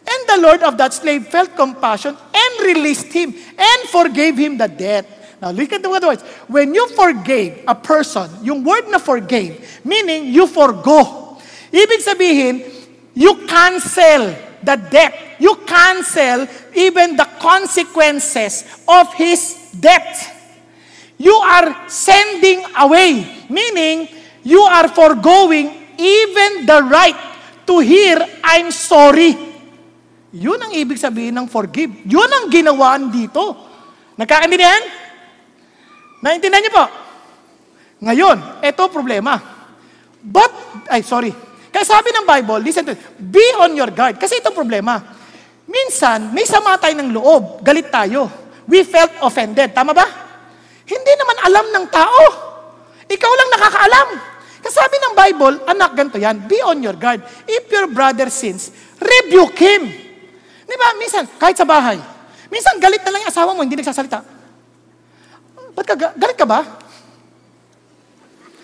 And the Lord of that slave felt compassion and released him and forgave him the debt. Now, look at the words. When you forgave a person, yung word na forgave, meaning you forgo. Ibig sabihin, you cancel the debt. You cancel even the consequences of his debt. You are sending away, meaning you are forgoing even the right to hear, I'm sorry. Yun ang ibig sabihin ng forgive. Yun ang ginawaan dito. Nagkakaintindihan? Naintindihan niyo po? Ngayon, ito problema. Kaya sabi ng Bible, listen to it, be on your guard. Kasi ito problema. Minsan, may sama tayo ng loob. Galit tayo. We felt offended. Tama ba? Hindi naman alam ng tao. Ikaw lang nakakaalam. Kasi sabi ng Bible, anak, ganito yan, be on your guard. If your brother sins, rebuke him. Di ba? Minsan, kahit sa bahay. Minsan, galit na lang yung asawa mo, hindi nagsasalita. Ba't galit ka ba?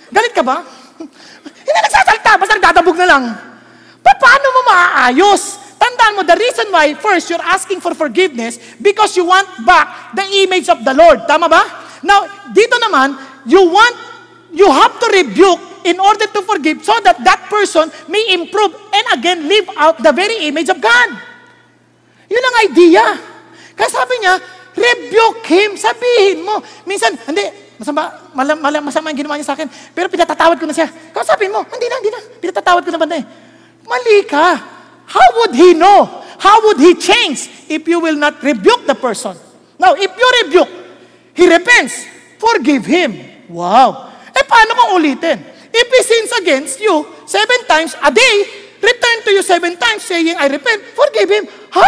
Galit ka ba? Hindi nagsasalita, basta nagdadabog na lang. Paano mo maaayos? Tandaan mo, the reason why, first, you're asking for forgiveness because you want back the image of the Lord. Tama ba? Now, dito naman, you have to rebuke in order to forgive so that that person may improve and again live out the very image of God. Yun ang idea. Kaya sabi niya, rebuke him. Sabihin mo. Minsan, hindi, masama yung ginawa niya sa akin, pero pinatatawad ko na siya. Kaya sabihin mo, hindi na. Pinatatawad ko na banda eh. Mali ka. How would he know? How would he change if you will not rebuke the person? Now, if you rebuke, he repents, forgive him. Wow. Paano kung ulitin? If he sins against you 7 times a day, return to you 7 times saying, I repent, forgive him. Ha?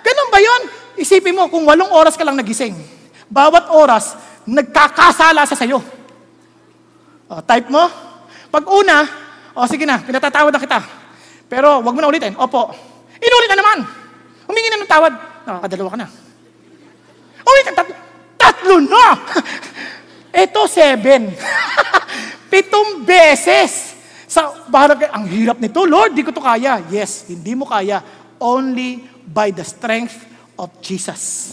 Ganun ba yun? Isipin mo, kung 8 oras ka lang nagising, bawat oras, nagkakasala sa sayo. Type mo. Pag una, sige na, pinatatawad na kita. Pero wag mo na ulitin. Opo. Inulit na naman. Humingi na ng tawad. Nakakadalawa ka na. Ulitin, tatlo na. Ito 7. 7 beses. Ang hirap nito, Lord, di ko to kaya. Yes, hindi mo kaya. Only by the strength of Jesus.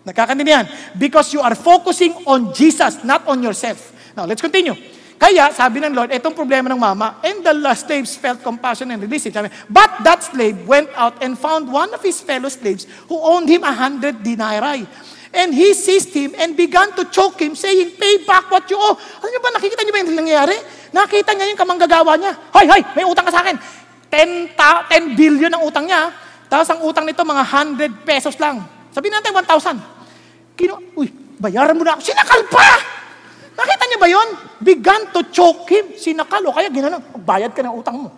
Nakakaintindihan? Because you are focusing on Jesus, not on yourself. Now, let's continue. Kaya, sabi ng Lord, itong problema ng mama, and the slaves felt compassion and released him. Sabi, but that slave went out and found one of his fellow slaves who owned him 100 denarii. And he seized him and began to choke him, saying, pay back what you owe. Alam niyo ba, nakikita niyo ba yung nangyayari? Nakita niya yung kamanggagawa niya. Hoy, may utang ka sa akin. 10 billion ang utang niya. Tapos ang utang nito, mga 100 pesos lang. Sabihin natin, 1,000. Bayaran mo na ako. Sinakal pa! Nakita niyo ba yun? Began to choke him. Sinakal o kaya ginanong, bayad ka ng utang mo.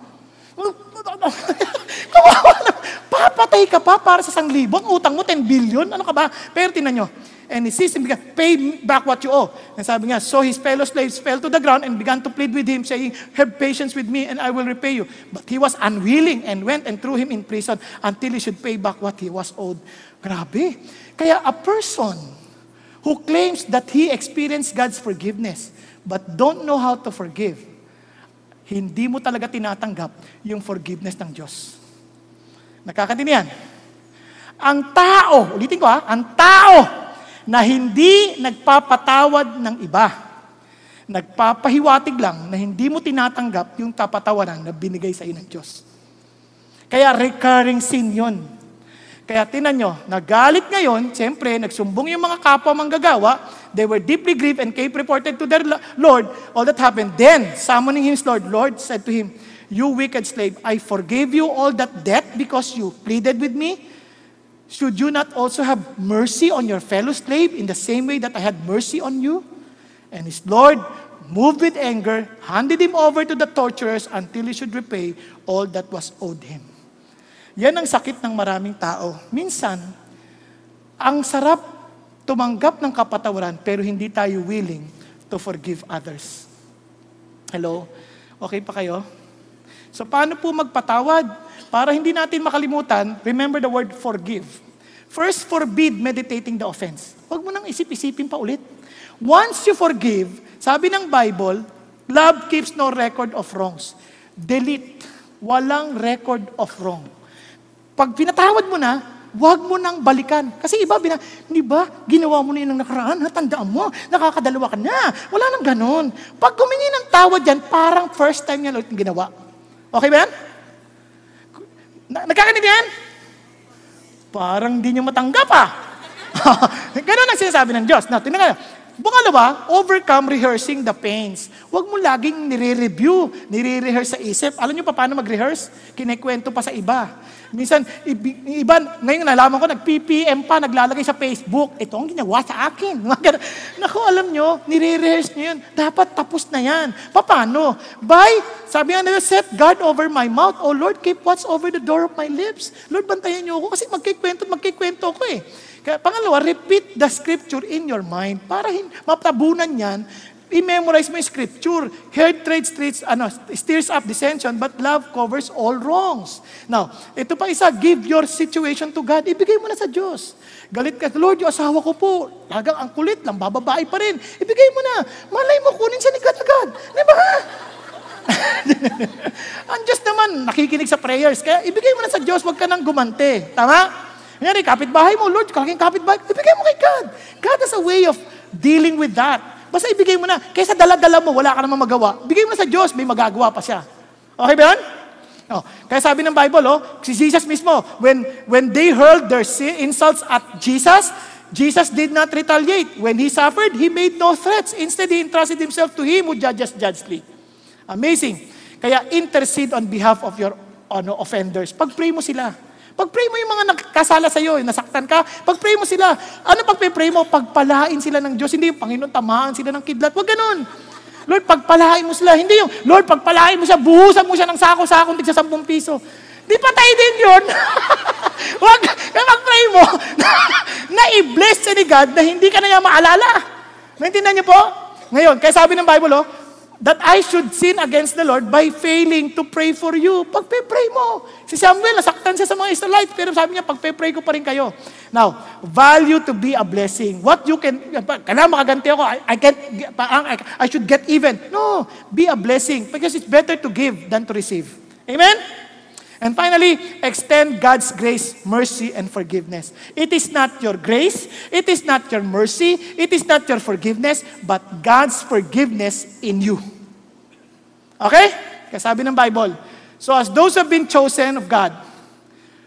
Kawawa na. Papatay ka pa para sa 1,000. Utang mo, 10 billion. Ano ka ba? Pero tinan nyo. And he sees him, pay back what you owe. And sabi nga, so his fellow slaves fell to the ground and began to plead with him, saying, have patience with me and I will repay you. But he was unwilling and went and threw him in prison until he should pay back what he was owed. Grabe. Kaya a person who claims that he experienced God's forgiveness but don't know how to forgive, hindi mo talaga tinatanggap yung forgiveness ng Diyos. Nakakaintindihan? Ang tao, ulitin ko ang tao na hindi nagpapatawad ng iba, nagpapahiwatig lang na hindi mo tinatanggap yung kapatawaran na binigay sa iyo ng Diyos. Kaya recurring sin yun. Kaya tinan nyo, nagalit ngayon, siyempre, nagsumbong yung mga kapwa manggagawa, they were deeply grieved and came reported to their Lord, all that happened. Then, summoning his Lord said to him, you wicked slave, I forgave you all that debt because you pleaded with me. Should you not also have mercy on your fellow slave in the same way that I had mercy on you? And his Lord, moved with anger, handed him over to the torturers until he should repay all that was owed him. Yan ang sakit ng maraming tao. Minsan, ang sarap tumanggap ng kapatawaran pero hindi tayo willing to forgive others. Hello? Okay pa kayo? So paano po magpatawad? Para hindi natin makalimutan, remember the word forgive. First, forbid meditating the offense. Huwag mo nang isip-isipin pa ulit. Once you forgive, sabi ng Bible, love keeps no record of wrongs. Delete. Walang record of wrong. Pag pinatawad mo na, huwag mo nang balikan. Kasi iba, di ba, ginawa mo na yun ng nakaraan, tandaan mo, nakakadalawa ka na. Wala nang ganon. Pag humingi ng tawad yan, parang first time niya ulit ginawa. Okay ba yan? Nagkakanig yan? Parang di nyo matanggap Ganon ang sinasabi ng Diyos. Now, tingnan nga. Pangalawa, overcome rehearsing the pains. Huwag mo laging nire-review, nire-rehearse sa isip. Alam nyo pa paano mag-rehearse? Kinekwento pa sa iba. Minsan, iba, ngayon nalaman ko, nag-PPM pa, naglalagay sa Facebook. Ito ang ginawa sa akin. Naku, alam nyo, nire-rehearse nyo yun. Dapat tapos na yan. Paano? Sabi nga nila, set guard over my mouth. Oh Lord, keep watch over the door of my lips. Lord, bantayan nyo ako kasi magkikwento ko Kaya pangalawa, repeat the scripture in your mind para matabunan yan. I-memorize mo yung scripture. Hatred stirs up dissension, but love covers all wrongs. Now, ito pa isa, give your situation to God. Ibigay mo na sa Diyos. Galit ka, Lord, yung asawa ko po, lagang ang kulit lang, bababae pa rin. Ibigay mo na. Malay mo, kunin siya ni God agad. Di ba? Ang Diyos naman, nakikinig sa prayers. Kaya ibigay mo na sa Diyos, huwag ka nang gumante. Tama? Ngayon, kapitbahay mo, Lord, kalaking kapitbahay, ibigay mo kay God. God has a way of dealing with that. Basta ibigay mo na. Kaysa dala-dala mo, wala ka namang magawa. Bigay mo na sa Diyos, may magagawa pa siya. Okay ba yan? Kaya sabi ng Bible, si Jesus mismo, when they hurled their insults at Jesus, Jesus did not retaliate. When he suffered, he made no threats. Instead, he entrusted himself to him who judges justly. Amazing. Kaya intercede on behalf of your offenders. Pag-pray mo sila. Pag-pray mo yung mga nakasala sa'yo, nasaktan ka, pag-pray mo sila. Ano pag-pray mo? Pagpalain sila ng Diyos. Hindi yung Panginoon, tamaan sila ng kidlat. Huwag ganun. Lord, pagpalain mo sila. Hindi yung, Lord, pagpalain mo siya, buhusan mo siya ng sako-sakong tig sa 10 piso. Di patay din yun. Huwag, pag-pray mo, na i-bless siya ni God na hindi ka na niya maalala. Naintindihan niyo po? Ngayon, kaya sabi ng Bible, that I should sin against the Lord by failing to pray for you. Pagpe-pray mo. Si Samuel, nasaktan siya sa mga Israelites, pero sabi niya, pagpe-pray ko pa rin kayo. Now, value to be a blessing. What you can, kailangan makaganti ako, I should get even. No, be a blessing because it's better to give than to receive. Amen? And finally, extend God's grace, mercy, and forgiveness. It is not your grace, it is not your mercy, it is not your forgiveness, but God's forgiveness in you. Okay? Kaya sabi ng Bible, so as those who have been chosen of God,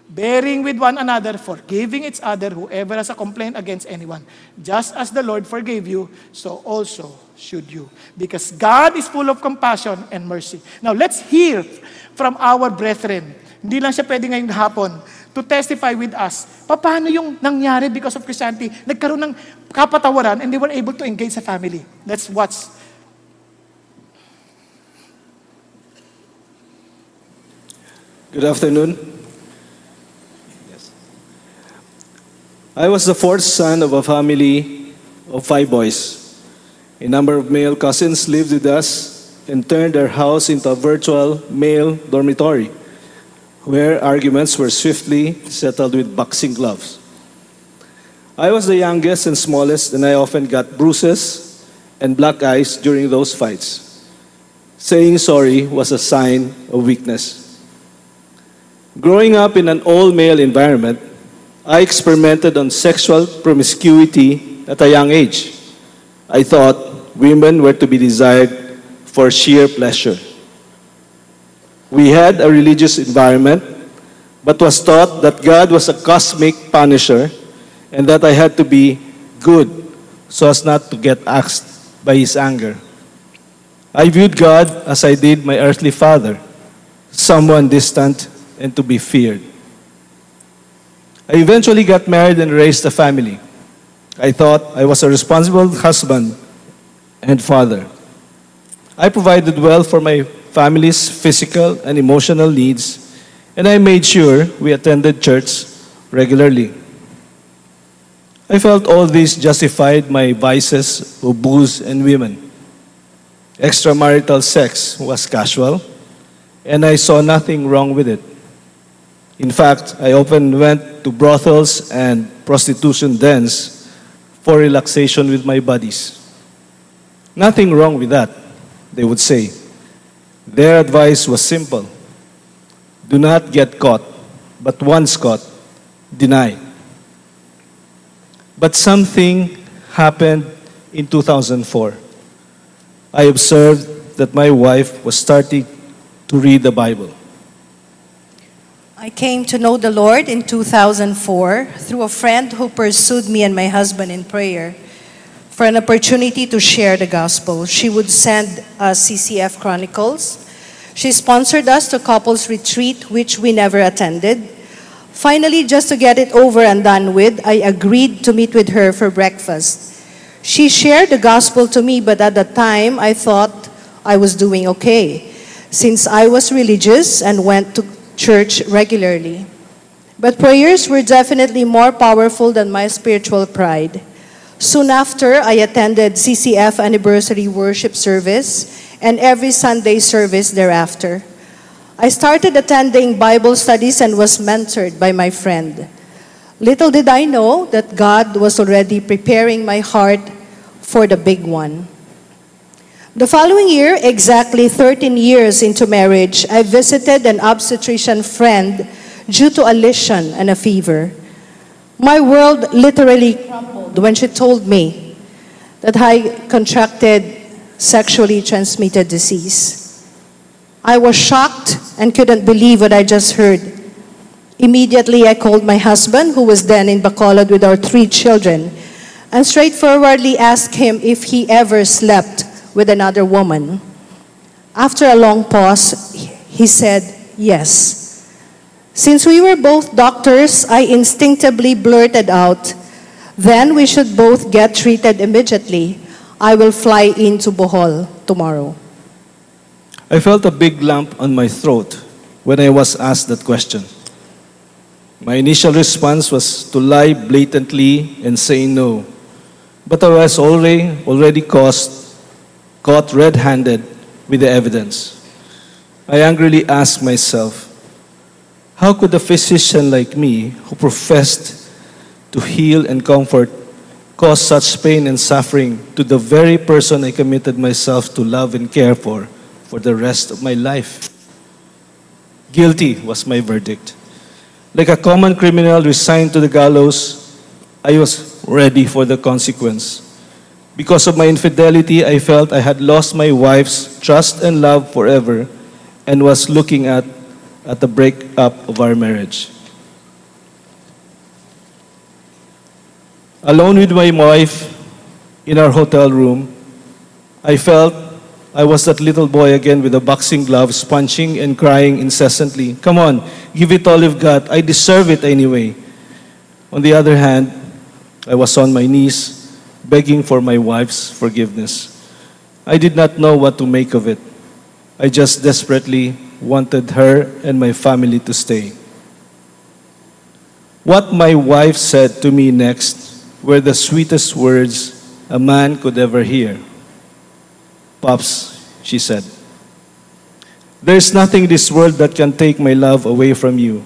bearing with one another, forgiving each other, whoever has a complaint against anyone, just as the Lord forgave you, so also should you. Because God is full of compassion and mercy. Now, let's hear from our brethren. Hindi lang siya pwede ngayong hapon to testify with us. Paano yung nangyari because of Christianity? Nagkaroon ng kapatawaran and they were able to engage sa family. Let's watch. Good afternoon. Yes. I was the fourth son of a family of 5 boys. A number of male cousins lived with us and turned our house into a virtual male dormitory, where arguments were swiftly settled with boxing gloves. I was the youngest and smallest, and I often got bruises and black eyes during those fights. Saying sorry was a sign of weakness. Growing up in an all-male environment, I experimented on sexual promiscuity at a young age. I thought women were to be desired for sheer pleasure. We had a religious environment, but was taught that God was a cosmic punisher and that I had to be good so as not to get axed by His anger. I viewed God as I did my earthly father, someone distant and to be feared. I eventually got married and raised a family. I thought I was a responsible husband and father. I provided well for my family's physical and emotional needs, and I made sure we attended church regularly. I felt all this justified my vices of booze and women. Extramarital sex was casual, and I saw nothing wrong with it. In fact, I often went to brothels and prostitution dens for relaxation with my buddies. Nothing wrong with that, they would say. Their advice was simple. Do not get caught, but once caught, deny. But something happened in 2004. I observed that my wife was starting to read the Bible. I came to know the Lord in 2004 through a friend who pursued me and my husband in prayer for an opportunity to share the gospel. She would send us CCF Chronicles. She sponsored us to couples retreat, which we never attended. Finally, just to get it over and done with, I agreed to meet with her for breakfast. She shared the gospel to me, but at the time, I thought I was doing okay, since I was religious and went to church regularly. But prayers were definitely more powerful than my spiritual pride. Soon after, I attended CCF anniversary worship service and every Sunday service thereafter. I started attending Bible studies and was mentored by my friend. Little did I know that God was already preparing my heart for the big one. The following year, exactly 13 years into marriage, I visited an obstetrician friend due to a lesion and a fever. My world literally crumbled when she told me that I contracted sexually transmitted disease. I was shocked and couldn't believe what I just heard. Immediately, I called my husband, who was then in Bacolod with our 3 children, and straightforwardly asked him if he ever slept with another woman. After a long pause, he said, yes. Since we were both doctors, I instinctively blurted out, then we should both get treated immediately. I will fly into Bohol tomorrow. I felt a big lump on my throat when I was asked that question. My initial response was to lie blatantly and say no. But I was already caught red-handed with the evidence. I angrily asked myself, how could a physician like me, who professed to heal and comfort, cause such pain and suffering to the very person I committed myself to love and care for the rest of my life? Guilty was my verdict. Like a common criminal resigned to the gallows, I was ready for the consequence. Because of my infidelity, I felt I had lost my wife's trust and love forever and was looking at the breakup of our marriage. Alone with my wife in our hotel room, I felt I was that little boy again with the boxing gloves, punching and crying incessantly. Come on, give it all you've got. I deserve it anyway. On the other hand, I was on my knees, begging for my wife's forgiveness. I did not know what to make of it. I just desperately wanted her and my family to stay. What my wife said to me next were the sweetest words a man could ever hear. Pops, she said, there's nothing in this world that can take my love away from you.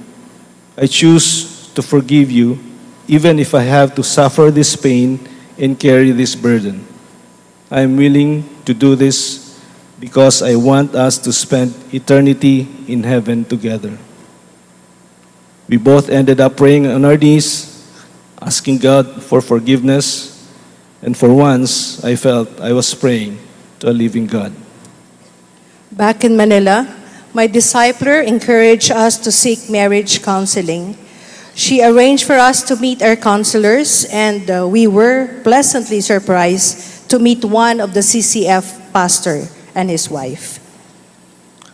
I choose to forgive you, even if I have to suffer this pain and carry this burden. I am willing to do this because I want us to spend eternity in heaven together. We both ended up praying on our knees, asking God for forgiveness, and for once, I felt I was praying to a living God. Back in Manila, my discipler encouraged us to seek marriage counseling. She arranged for us to meet our counselors, and we were pleasantly surprised to meet one of the CCF pastor and his wife.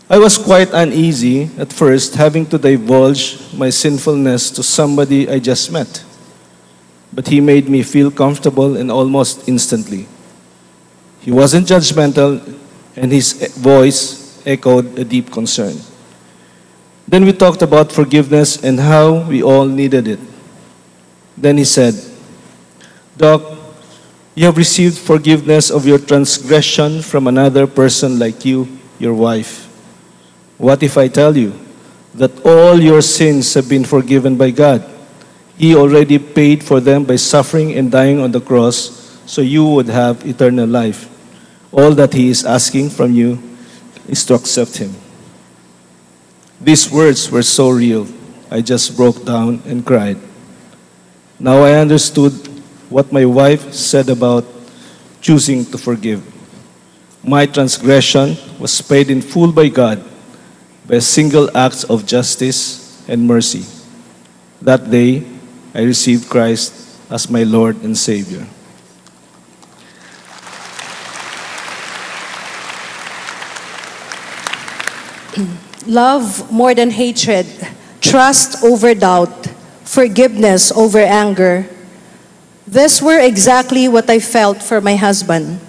I was quite uneasy at first having to divulge my sinfulness to somebody I just met. But he made me feel comfortable and almost instantly. He wasn't judgmental, and his voice echoed a deep concern. Then we talked about forgiveness and how we all needed it. Then he said, Doc, you have received forgiveness of your transgression from another person like you, your wife. What if I tell you that all your sins have been forgiven by God? He already paid for them by suffering and dying on the cross so you would have eternal life. All that He is asking from you is to accept Him. These words were so real, I just broke down and cried. Now I understood what my wife said about choosing to forgive. My transgression was paid in full by God by a single act of justice and mercy. That day, I received Christ as my Lord and Savior. Love more than hatred, trust over doubt, forgiveness over anger. These were exactly what I felt for my husband.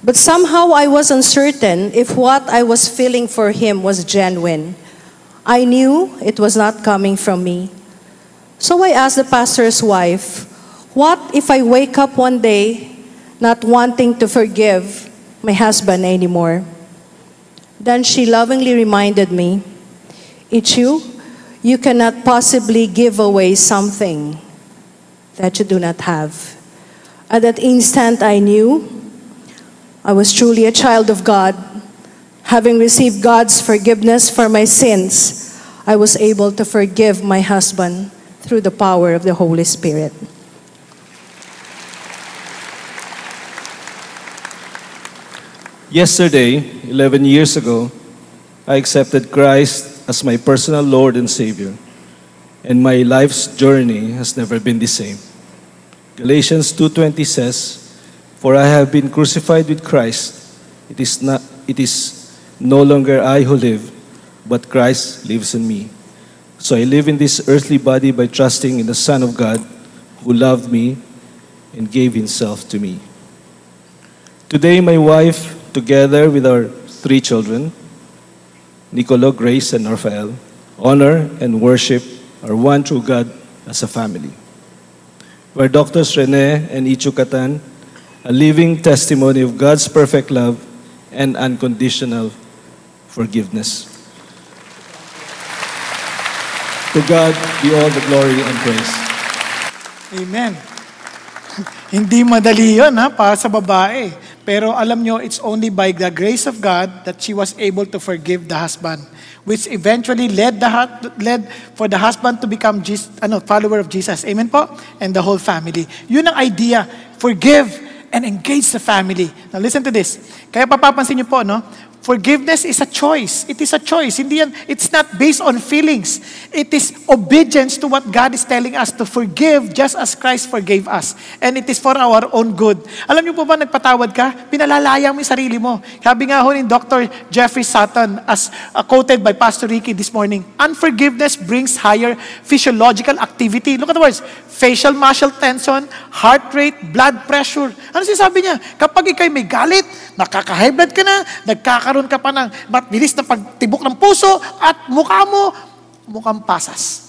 But somehow I was uncertain if what I was feeling for him was genuine. I knew it was not coming from me. So I asked the pastor's wife, what if I wake up one day not wanting to forgive my husband anymore? Then she lovingly reminded me, Ichu, you cannot possibly give away something that you do not have. At that instant, I knew I was truly a child of God. Having received God's forgiveness for my sins, I was able to forgive my husband through the power of the Holy Spirit. Yesterday, 11 years ago, I accepted Christ as my personal Lord and Savior, and my life's journey has never been the same. Galatians 2:20 says, For I have been crucified with Christ. It is no longer I who live, but Christ lives in me. So I live in this earthly body by trusting in the Son of God who loved me and gave Himself to me. Today, my wife, together with our 3 children, Nicolo, Grace, and Rafael, honor and worship our one true God as a family. We're Doctors Rene and Ichu Catan, a living testimony of God's perfect love and unconditional forgiveness. To God be all the glory and praise. Amen. Hindi madali yun, para sa babae. Pero alam nyo, it's only by the grace of God that she was able to forgive the husband, which eventually led for the husband to become follower of Jesus. Amen po? And the whole family. Yun ang idea. Forgive and engage the family. Now listen to this. Kaya papapansin nyo po, forgiveness is a choice. It is a choice. It's not based on feelings. It is obedience to what God is telling us to forgive just as Christ forgave us. And it is for our own good. Alam niyo po ba, nagpatawad ka, pinalalaya mo yung sarili mo. Sabi nga ho ni Dr. Jeffrey Sutton, as quoted by Pastor Ricky this morning, unforgiveness brings higher physiological activity. Look at the words. Facial muscle tension, heart rate, blood pressure. Ano sinasabi niya? Kapag ikay may galit, nakaka-high blood ka na, nagkakaroon ka pa ng mabilis na pagtibok ng puso, at mukha mo, mukhang pasas.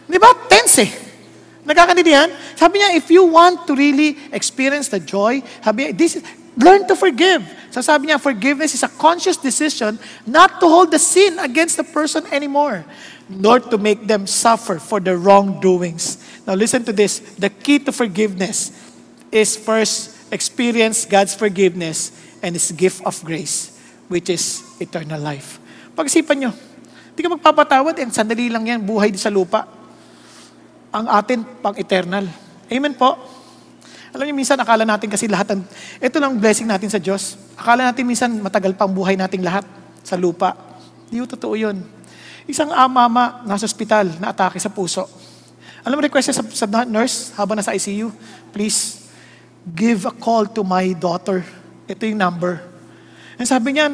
Di ba? Tense eh. Nagkakaintindihan? Sabi niya, if you want to really experience the joy, sabi niya, learn to forgive. So sabi niya, forgiveness is a conscious decision not to hold the sin against the person anymore, nor to make them suffer for their wrongdoings. Now listen to this. The key to forgiveness is first experience God's forgiveness and His gift of grace, which is eternal life. Pag-isipan nyo, hindi ka magpapatawad, sandali lang yan, buhay sa lupa. Ang atin, pang-eternal. Amen po? Alam niyo, minsan akala natin kasi ito lang blessing natin sa Diyos. Akala natin minsan matagal pang buhay nating lahat sa lupa. Hindi totoo yun. Isang mama nasa ospital na atake sa puso. Alam mo, request sa nurse habang nasa ICU, please, give a call to my daughter. Ito yung number. And sabi niya,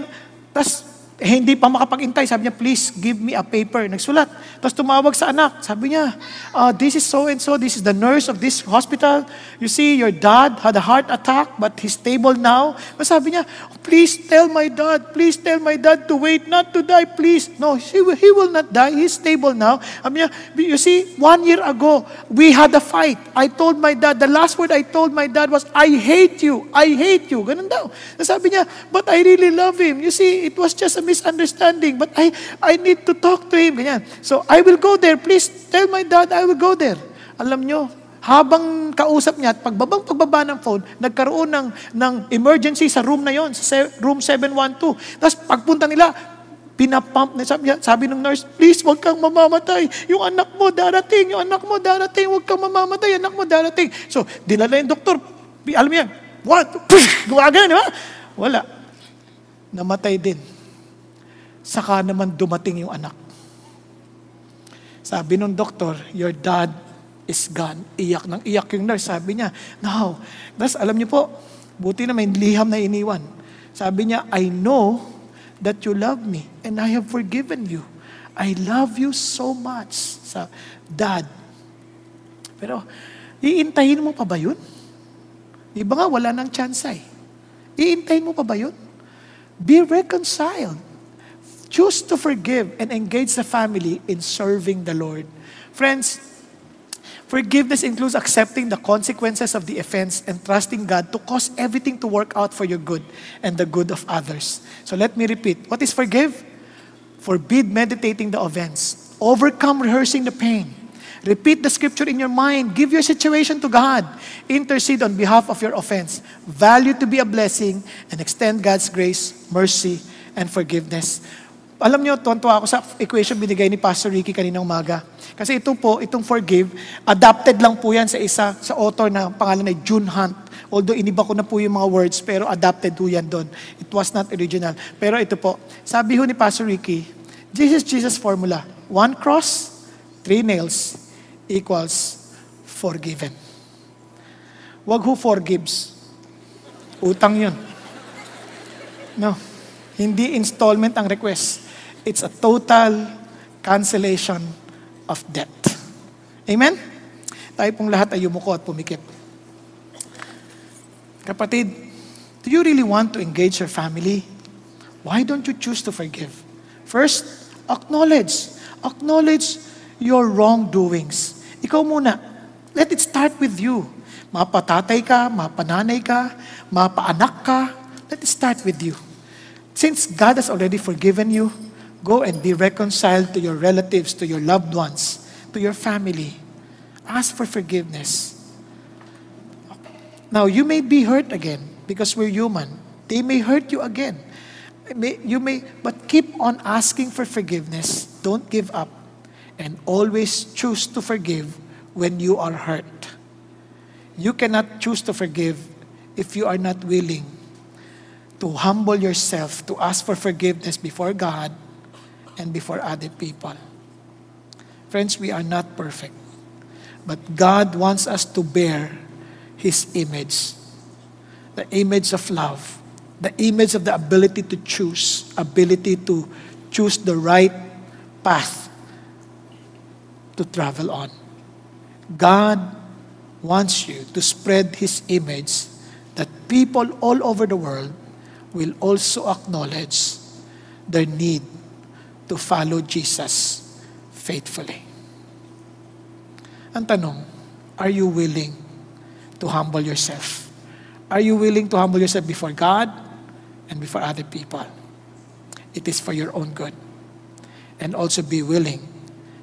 hindi pa makapag-intay. Sabi niya, please give me a paper. Nagsulat. Tapos tumawag sa anak. Sabi niya, this is so and so. This is the nurse of this hospital. You see, your dad had a heart attack, but he's stable now. But sabi niya, please tell my dad. Please tell my dad to wait, not to die, please. No, he will not die. He's stable now. Sabi niya, you see, 1 year ago, we had a fight. I told my dad, the last word I told my dad was, I hate you. I hate you. Ganun daw. Sabi niya, but I really love him. You see, it was just a misunderstanding, but I need to talk to him. Ganyan. So, I will go there. Please tell my dad I will go there. Alam nyo, habang kausap niya at pagbaba ng phone, nagkaroon ng emergency sa room na yon, sa room 712. Tapos pagpunta nila, pinapump na sabi ng nurse, please, huwag kang mamamatay. Yung anak mo darating, huwag kang mamamatay, anak mo darating. So, dinala yung doktor. Alam mo yan, what? Gumagana, di ba? Wala. Namatay din. Saka naman dumating yung anak. Sabi nung doktor, your dad is gone. Iyak ng iyak yung nurse. Sabi niya, no. Tapos alam niyo po, buti na may liham na iniwan. Sabi niya, I know that you love me and I have forgiven you. I love you so much. Sa dad. Pero, iintayin mo pa ba yun? Iba nga, wala nang chance eh. Iintayin mo pa ba yun? Be reconciled. Choose to forgive and engage the family in serving the Lord. Friends, forgiveness includes accepting the consequences of the offense and trusting God to cause everything to work out for your good and the good of others. So let me repeat. What is forgive? Forbid meditating the offense. Overcome rehearsing the pain. Repeat the scripture in your mind. Give your situation to God. Intercede on behalf of your offense. Value to be a blessing and extend God's grace, mercy, and forgiveness. Alam niyo, tuwan-tuwa ako sa equation binigay ni Pastor Ricky kaninang umaga. Kasi itong forgive, adapted lang po yan sa author na pangalan ay June Hunt. Although iniba ko na po yung mga words, pero adapted po yan doon. It was not original. Pero ito po, sabi ho ni Pastor Ricky, this is Jesus' formula. 1 cross, 3 nails equals forgiven. Wag who forgives. Utang yun. No. Hindi installment ang request. It's a total cancellation of debt. Amen? Tayo pong lahat ay yumuko at pumikit. Kapatid, do you really want to engage your family? Why don't you choose to forgive? First, acknowledge. Acknowledge your wrongdoings. Ikaw muna. Let it start with you. Mapatatay ka, mapananay ka, mapaanak ka, let it start with you. Since God has already forgiven you, go and be reconciled to your relatives, to your loved ones, to your family. Ask for forgiveness. Now, you may be hurt again because we're human. They may hurt you again. But keep on asking for forgiveness. Don't give up. And always choose to forgive when you are hurt. You cannot choose to forgive if you are not willing to humble yourself, to ask for forgiveness before God and before other people. Friends, we are not perfect. But God wants us to bear His image. The image of love. The image of the ability to choose the right path to travel on. God wants you to spread His image that people all over the world will also acknowledge their need to follow Jesus faithfully. Ang tanong, are you willing to humble yourself? Are you willing to humble yourself before God and before other people? It is for your own good. And also be willing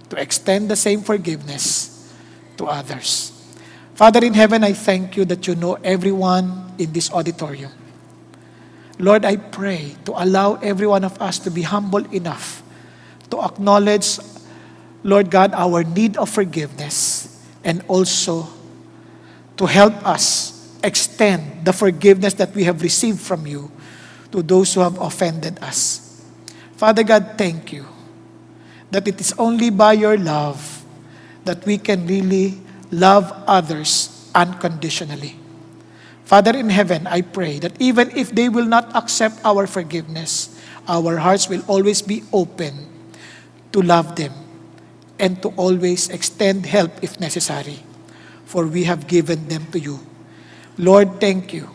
to extend the same forgiveness to others. Father in heaven, I thank you that you know everyone in this auditorium. Lord, I pray to allow every one of us to be humble enough to acknowledge, Lord God, our need of forgiveness and also to help us extend the forgiveness that we have received from you to those who have offended us. Father God, thank you that it is only by your love that we can really love others unconditionally. Father in heaven, I pray that even if they will not accept our forgiveness, our hearts will always be open to love them and to always extend help if necessary, for we have given them to you. Lord, thank you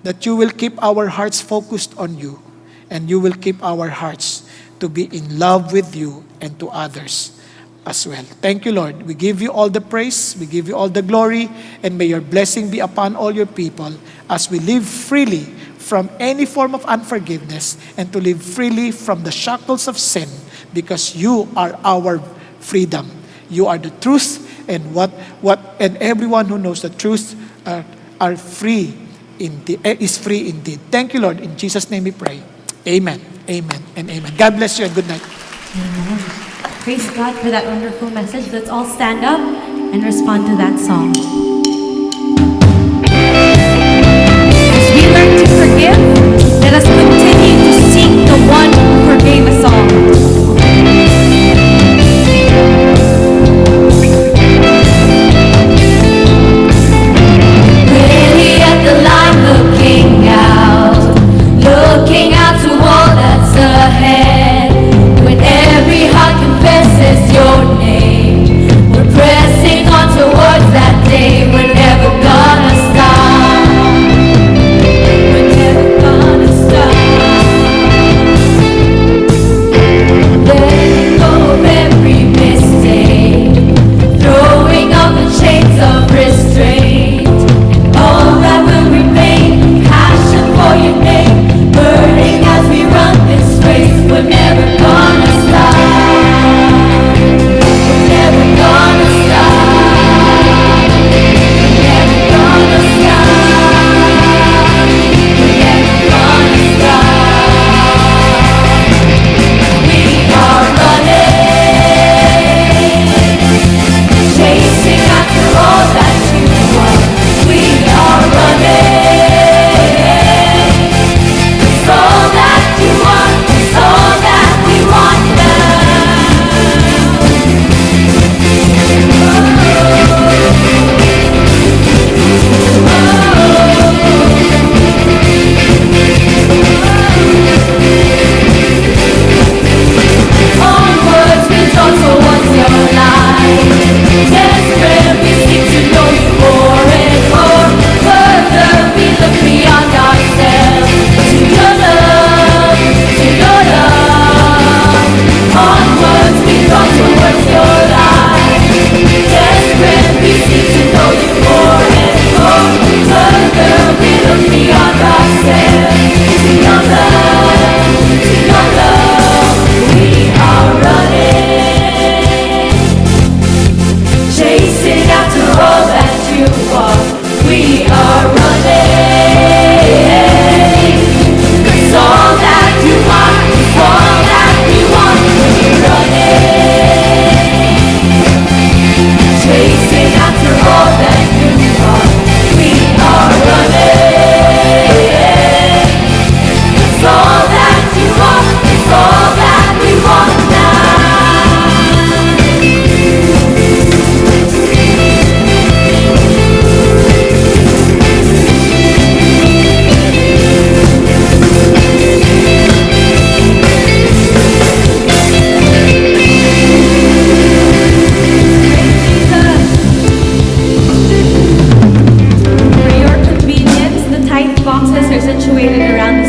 that you will keep our hearts focused on you and you will keep our hearts to be in love with you and to others as well. Thank you, Lord. We give you all the praise, we give you all the glory, and may your blessing be upon all your people as we live freely from any form of unforgiveness and to live freely from the shackles of sin, because you are our freedom. You are the truth, and and everyone who knows the truth are free indeed, is free indeed. Thank you, Lord. In Jesus' name we pray. Amen. Amen and amen. God bless you and good night. Amen. Praise God for that wonderful message. Let's all stand up and respond to that song. As we learn to forgive, let us continue to seek the one who forgave us all. Looking out to all that's ahead. When every heart confesses your name, we're pressing on towards that day.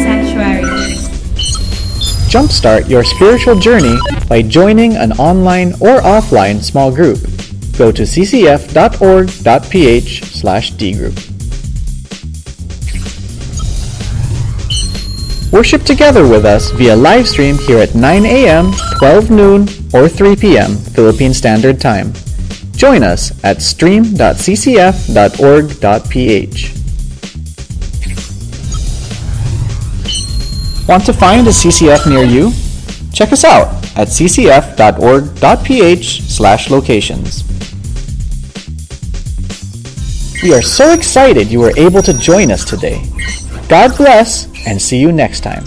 sanctuary. Jumpstart your spiritual journey by joining an online or offline small group. Go to ccf.org.ph/dgroup. Worship together with us via live stream here at 9 a.m., 12 noon, or 3 p.m. Philippine Standard Time. Join us at stream.ccf.org.ph. Want to find a CCF near you? Check us out at ccf.org.ph/locations. We are so excited you were able to join us today. God bless and see you next time.